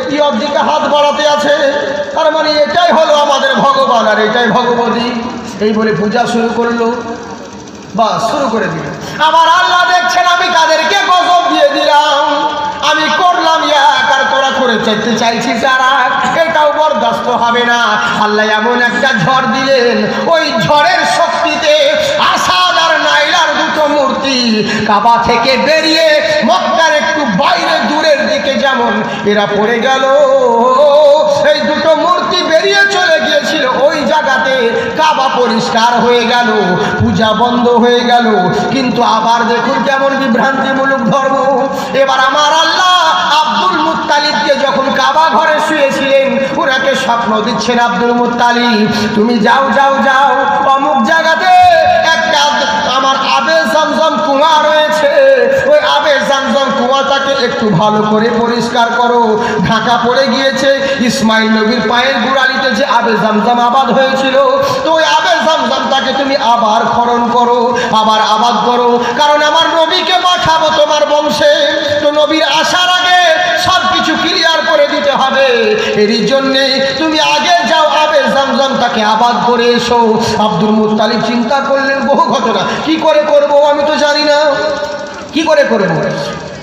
কি ওর দিকে হাত বাড়াতে আছে, তার মানে এটাই হলো আমাদের ভগবান আর এটাই ভগবতী। এই বলে পূজা শুরু করলো, বাস শুরু করে দিল। আমার আল্লাহ দেখছেন আমি কাদেরকে গজব দিয়ে দিলাম, আমি করলাম এক আর তোরা করে চাইতে চাইছিস আর এক, এটাও বরদাস্ত হবে না। আল্লাহ এমন একটা ঝড় দিলেন, ওই ঝড়ের শক্তিতে আসাদ আর নাইলার দুটো মূর্তি কাবা থেকে বেরিয়ে মক্কার একটু বাইরে দূরের দিকে যেমন এরা পড়ে গেল, এই দুটো মূর্তি বেরিয়ে চলে গিয়েছিল ওই জায়গাতে, কাবা পরিষ্কার হয়ে গেল, পূজা বন্ধ হয়ে গেল। কিন্তু আবার দেখুন কেমন বিভ্রান্তিমূলক ধর্ম। এবার আমার আল্লাহ আব্দুল মুত্তালিবকে যখন কাবা ঘরে শুয়েছিলেন, ওনাকে স্বপ্ন দিচ্ছেন, আব্দুল মুত্তালিব তুমি যাও যাও যাও, অমুক জায়গাতে একটা আমার আবে জামজাম কুয়া রয়েছে, ওই আবে জামজাম কুয়াটাকে একটু ভালো করে পরিষ্কার করো, ঢাকা পড়ে গিয়েছে। ইসমাইল নবীর পায়ের গোড়ালিতে যে আবে জামজাম আবাদ হয়েছিল, তো ওই আবে জামজামটাকে তুমি আবার খনন করো, আবার আবাদ করো, কারণ আমার নবীকে পাঠাবো তোমার বংশে, তো নবীর আসার আগে সব কিছু ক্লিয়ার করে দিতে হবে। এরই জন্যে তুমি আগে যাও, আবে জামজামটাকে আবাদ করে এসো। আব্দুল মুত্তালিব চিন্তা করলেন বহু ঘটনা, কি করে করব আমি তো জানি না, কি করে করব,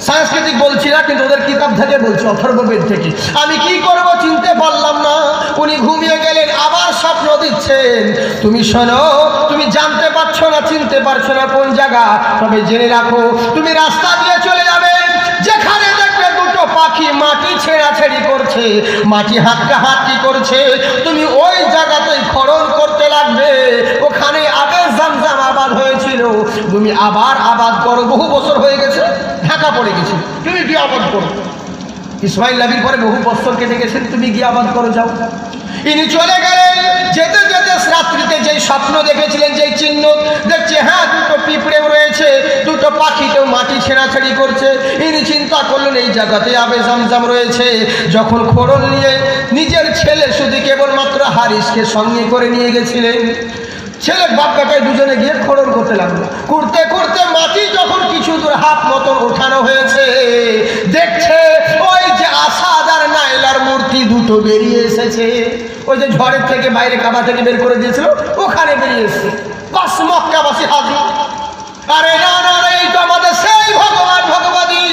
সাংস্কৃতিক বলছি না, কিন্তু ওদের কিতাব থেকে বলছি, অথর্ববেদ থেকে। আমি কি করব চিনতে পারলাম না। উনি ঘুমিয়ে গেলেন, আবার স্বপ্ন দিচ্ছেন, তুমি শোনো, তুমি জানতে পারছো না, চিনতে পারছো না কোন জায়গা, তবে জেনে রাখো, তুমি রাস্তা দিয়ে চলে যাবে, যেখানে দেখবে দুটো পাখি মাটি ছেঁড়াছেড়ি করছে, মাটি হাঁটকাহাঁটি করছে, তুমি ওই জায়গাতেই খনন করতে লাগবে, ওখানে আবে জামজাম আবাদ হয়েছিল, তুমি আবার আবাদ করো, বহু বছর হয়ে গেছে, ঢাকা পড়ে গেছে, তুমি গিয়ে আবাদ করো। ইসমাইল নবীর পরে বহু বছর কেটে গেছেন, তুমি গিয়ে আবাদ করো, যাও। ইনি চলে গেলেন, যেতে যেতে রাত্রিতে যেই স্বপ্ন দেখেছিলেন, যেই চিহ্ন দেখছে, হ্যাঁ দুটো পিঁপড়েও রয়েছে, দুটো দুটো পাখিতেও মাটি ছেঁড়াছাড়ি করছে। ইনি চিন্তা করলেন এই জায়গাতে আবে জামজাম রয়েছে। যখন খোড়ল নিয়ে নিজের ছেলে শুধু কেবলমাত্র হারিসকে সঙ্গে করে নিয়ে গেছিলেন, ছেলে বাপ বেটায় দুজনে গিয়ে খোড়ল করতে লাগলো। করতে করতে মাটি যখন কিছু দূর হাত মতন ওঠানো হয়েছে, দেখছে ওই যে আসাদ আর নাইলার মূর্তি দুটো বেরিয়ে এসেছে। ওই যে ঝড়ের থেকে বাইরে কাবা থেকে বের করে দিয়েছিল, ওখানে বেরিয়ে এসেছে। বাস মক্কাবাসী হাজির। আরে না না, এই তো আমাদের সেই ভগবান ভগবতী,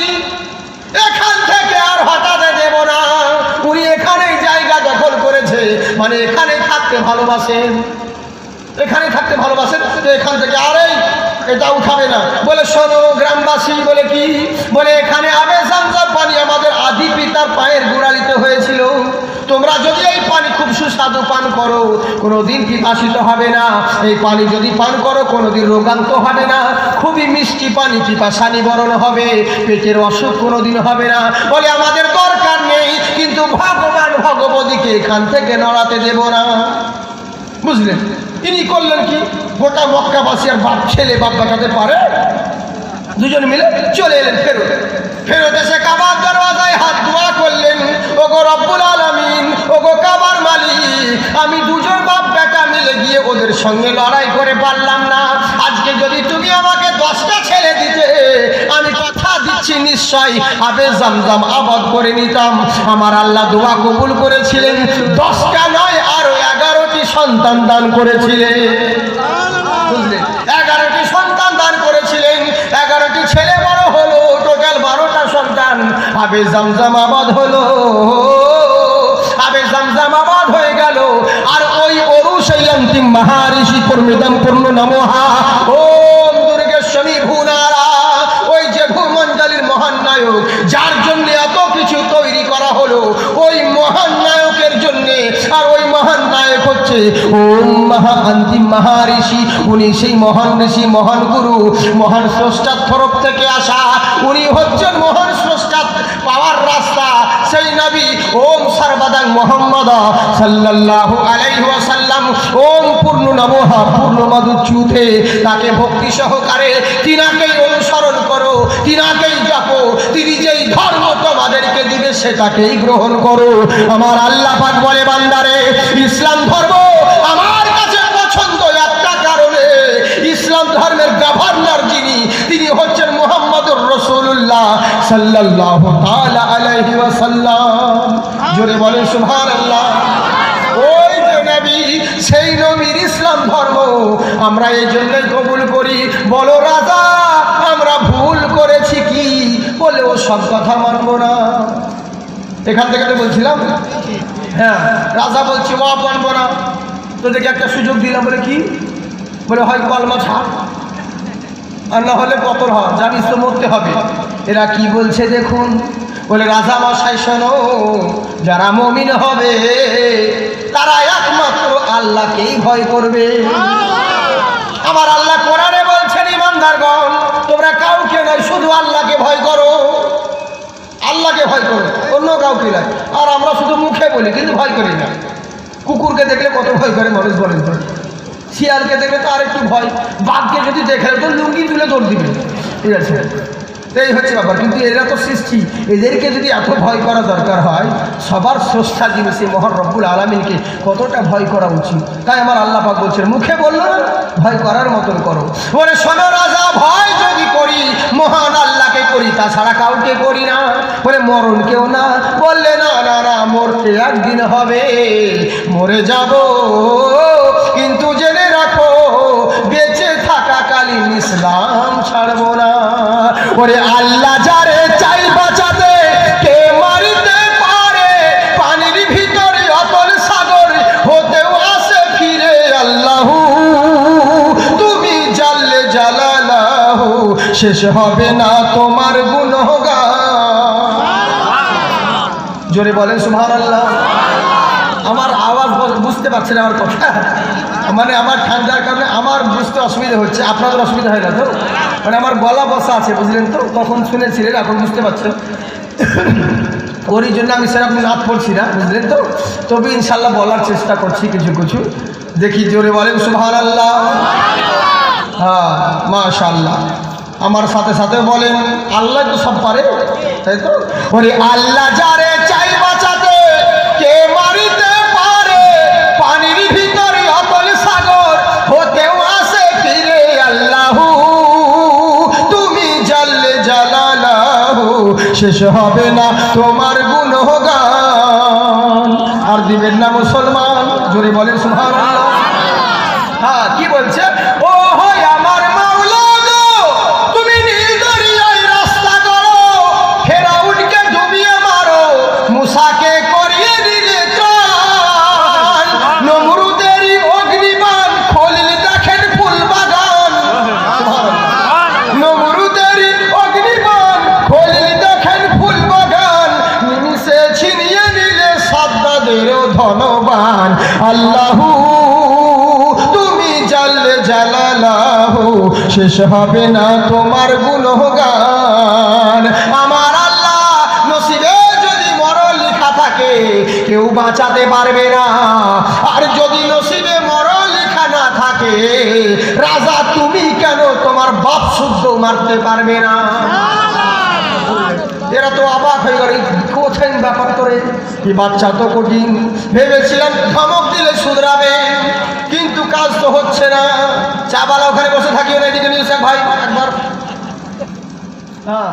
এখান থেকে আর হঠাতে দেব না। উনি এখানেই জায়গা দখল করেছে, মানে এখানে থাকতে ভালোবাসেন, এখানে থাকতে ভালোবাসেন, তো এখান থেকে আরে এটা উঠাবে না। বলে শোনো গ্রামবাসী, বলে কি? বলে এখানে আবে জামজাম পানি আমাদের আদি পিতার পায়ের গোড়ালিতে হয়েছিল। তোমরা যদি এই পানি খুব সুস্বাদু পান করো, কোনোদিন পিপাসিত হবে না। এই পানি যদি পান করো কোনোদিন রোগান্ত হবে না। খুবই মিষ্টি পানি, পিপাসা নিবারণ হবে, পেটের অসুখ কোনোদিন হবে না। বলে আমাদের দরকার নেই, কিন্তু ভগবান ভগবতীকে এখান থেকে নড়াতে দেব না। বুঝলেন? তিনি করলেন কি, গোটা মক্কাবাসী আর বাপ ছেলে বাপ বাটাতে পারে, দুজন মিলে চলে এলেন ফেরত। ফেরত এসে কাবার দরওয়াজায় হাত দোয়া করলেন, ওগো রব্বুল আলামিন, ওগো কাবার মালিক, আমি দুজন বাপ বেটা মিলে গিয়ে ওদের সঙ্গে লড়াই করে পারলাম না। আজকে যদি তুমি আমাকে 10টা ছেলে দিতে, আমি কথা দিচ্ছি নিশ্চয় আবে জামজাম আবাদ করে নিতাম। আমার আল্লাহ দোয়া কবুল করেছিলেন, 10টা নয় আরো 11টি সন্তান দান করেছিলেন। বুঝলেন? 11টি সন্তান দান করেছিলেন, 11টি ছেলে বড় হলো, টোটাল 12টা সন্তান। আবে জামজাম আবাদ হলো, আবে জামজাম আবাদ হয়ে গেল। আর ওই অরুষয়ন্তিম মহারিষি পূর্ণিদম পূর্ণ নমহা ওম দুর্গেশ্বরী ভুনারা, ওই যে ভূমণ্ডলীর মহান নায়ক, যার জন্য এত কিছু তৈরি করা হলো, ওই মহান নায়কের জন্যে। আর ওই মহান নায়ক হচ্ছে ওম মহা অন্তিম মহারিষি। উনি সেই মহান ঋষি, মহান গুরু, মহান স্রষ্টার তরফ থেকে আসা। উনি হচ্ছেন মহান স্রষ্টা পাওয়ার রাস্তা, সেই নবী ওম সর্বদাং মোহাম্মদ সাল্লাল্লাহু আলাইহি ওয়াসাল্লাম। ওম পূর্ণ নমহা পূর্ণ মধুচ্যুতে, তাকে ভক্তি সহকারে তিনাকেই অনুসরণ করো, তিনাকেই জপো। তিনি যেই ধর্ম তোমাদেরকে দিবে সেটাকেই গ্রহণ করো। আমার আল্লাহ পাক বলে, বান্দারে ইসলাম ধর্ম আমার কাছে পছন্দ একটা কারণে, ইসলাম ধর্মের গভর্নর যিনি, তিনি হচ্ছেন মুহাম্মদুর রাসূলুল্লাহ সাল্লাল্লাহু তাআলা আলাইহি ওয়াসাল্লাম। জোরে বলেন সুবহানাল্লাহ। ওই যে নবী, সেই নবীর ইসলাম ধর্ম আমরা এই জন্যই কবুল করি। বলো রাজা, আমরা ভুল করেছি কি? বলে ও সব কথা মানবো না। এখান থেকে তো বলছিলাম, হ্যাঁ রাজা বলছি ও মানবো না, তোদেরকে একটা সুযোগ দিলাম। বলে কি? বলে হয় কলমা ছাড়, আর না হলে পতন হয়, জানিস তো মরতে হবে। এরা কি বলছে দেখুন। বলে রাজা মশাই শোনো, যারা মুমিন হবে তারা একমাত্র আল্লাহকেই ভয় করবে। আমার আল্লাহ কোরআনে বলছেন, ইমানদারগণ তোমরা কাউকে নয়, শুধু আল্লাহকে ভয় করো, আল্লাহকে ভয় করো, অন্য কাউকে নয়। আর আমরা শুধু মুখে বলি, কিন্তু ভয় করি না। কুকুরকে দেখলে কত ভয় করে মানুষ বলেন তো, শিয়ালকে দেখলে তো আর একটু ভয়, বাঘকে যদি দেখে তো লুঙ্গি তুলে দৌড় দিবে। ঠিক আছে, এই হচ্ছে ব্যাপার। কিন্তু এরা তো সৃষ্টি, এদেরকে যদি এত ভয় করা দরকার হয়, সবার স্রষ্টা যিনি সেই মহান রব্বুল আলামিনকে কতটা ভয় করা উচিত। তাই আমার আল্লাহ পাক বলছেন, মুখে বললো না, ভয় করার মতন করো। বলে শোনো রাজা, ভয় যদি করি মহান আল্লাহকে করি, তাছাড়া কাউকে করি না। বলে মরণ কেউ না? বললে না না না, মরতে একদিন হবে, মরে যাব, কিন্তু জেনে রাখো বেঁচে থাকাকালীন ইসলাম ছাড়বো না। ওরে আল্লাহ যারে চাই বাঁচাতে, কে মারিতে পারে, পানির ভিতরে অতল সাগর হতেও আসে ফিরে আল্লাহু। তুমি জানলে জালালাহু, শেষ হবে না তোমার গুনাহগার। জোরে বলেন সুবহানাল্লাহ। আমার আওয়াজ বুঝতে পারছেন আমার কথা? মানে আমার ঠান্ডার কারণে আমার বুঝতে অসুবিধা হচ্ছে, আপনাদের অসুবিধা হয় না তো? মানে আমার গলা বসা আছে, বুঝলেন তো? তখন শুনেছিলেন, এখন বুঝতে পারছেন। ওরই জন্য আমি সেরকম নাচ পড়ছি না, বুঝলেন তো? তবে ইনশাল্লাহ বলার চেষ্টা করছি কিছু কিছু। দেখি জোরে বলেন সুবহানাল্লাহ। হ্যাঁ মাশাআল্লাহ। আমার সাথে সাথে বলেন আল্লাহ তো সব পারে, তাই তো? ওরে আল্লাহ যারে চাই বাঁচাতে কে মারিতে পারে, পানির ভিতরে অতল সাগর হতেও আসে ফিরে আল্লাহু, তুমি জাল্লে জালালাহু, শেষ হবে না তোমার গুণগান। আর দিবেন না মুসলমান, জোরে বলেন সুবহানাল্লাহ। হ্যাঁ, কি বলছে? ও হয় আমার মাওলা গো, তুমি নীল দরিয়ায় রাস্তা করো, ফেরাউনকে ডুবিয়ে মারো, মুসাকে করিয়ে দিলে ত্রাণ, নমরুদেরই অগ্নিবাণ খলিল দেখেন ফুল বাগান, নমরুদেরই অগ্নিবাণ খলিল দেখেন ফুল বাগান, নিমিষে ছিনিয়ে নিলে সাদ্দাদেরও ধনবান আল্লাহু, জালালাহু, শেষ হবে না তোমার গুণগান। আমার আল্লাহ নসিবে যদি মরণ লেখা থাকে কেউ বাঁচাতে পারবে না, আর যদি নসিবে মরণ লেখা না থাকে রাজা তুমি কেন তোমার বাপ শুদ্ধ মারতে পারবে না। এরা তো অবাক হয়ে গেল, কোথায় ব্যাপার করে, কি বাচ্চা তো কঠিন, ভেবেছিলাম ধমক দিলে শুধরাবে, কিন্তু কাজ তো হচ্ছে না। চাবালা ওখানে বসে থাকিও না, এদিকে নিয়ে ভাই একবার। হ্যাঁ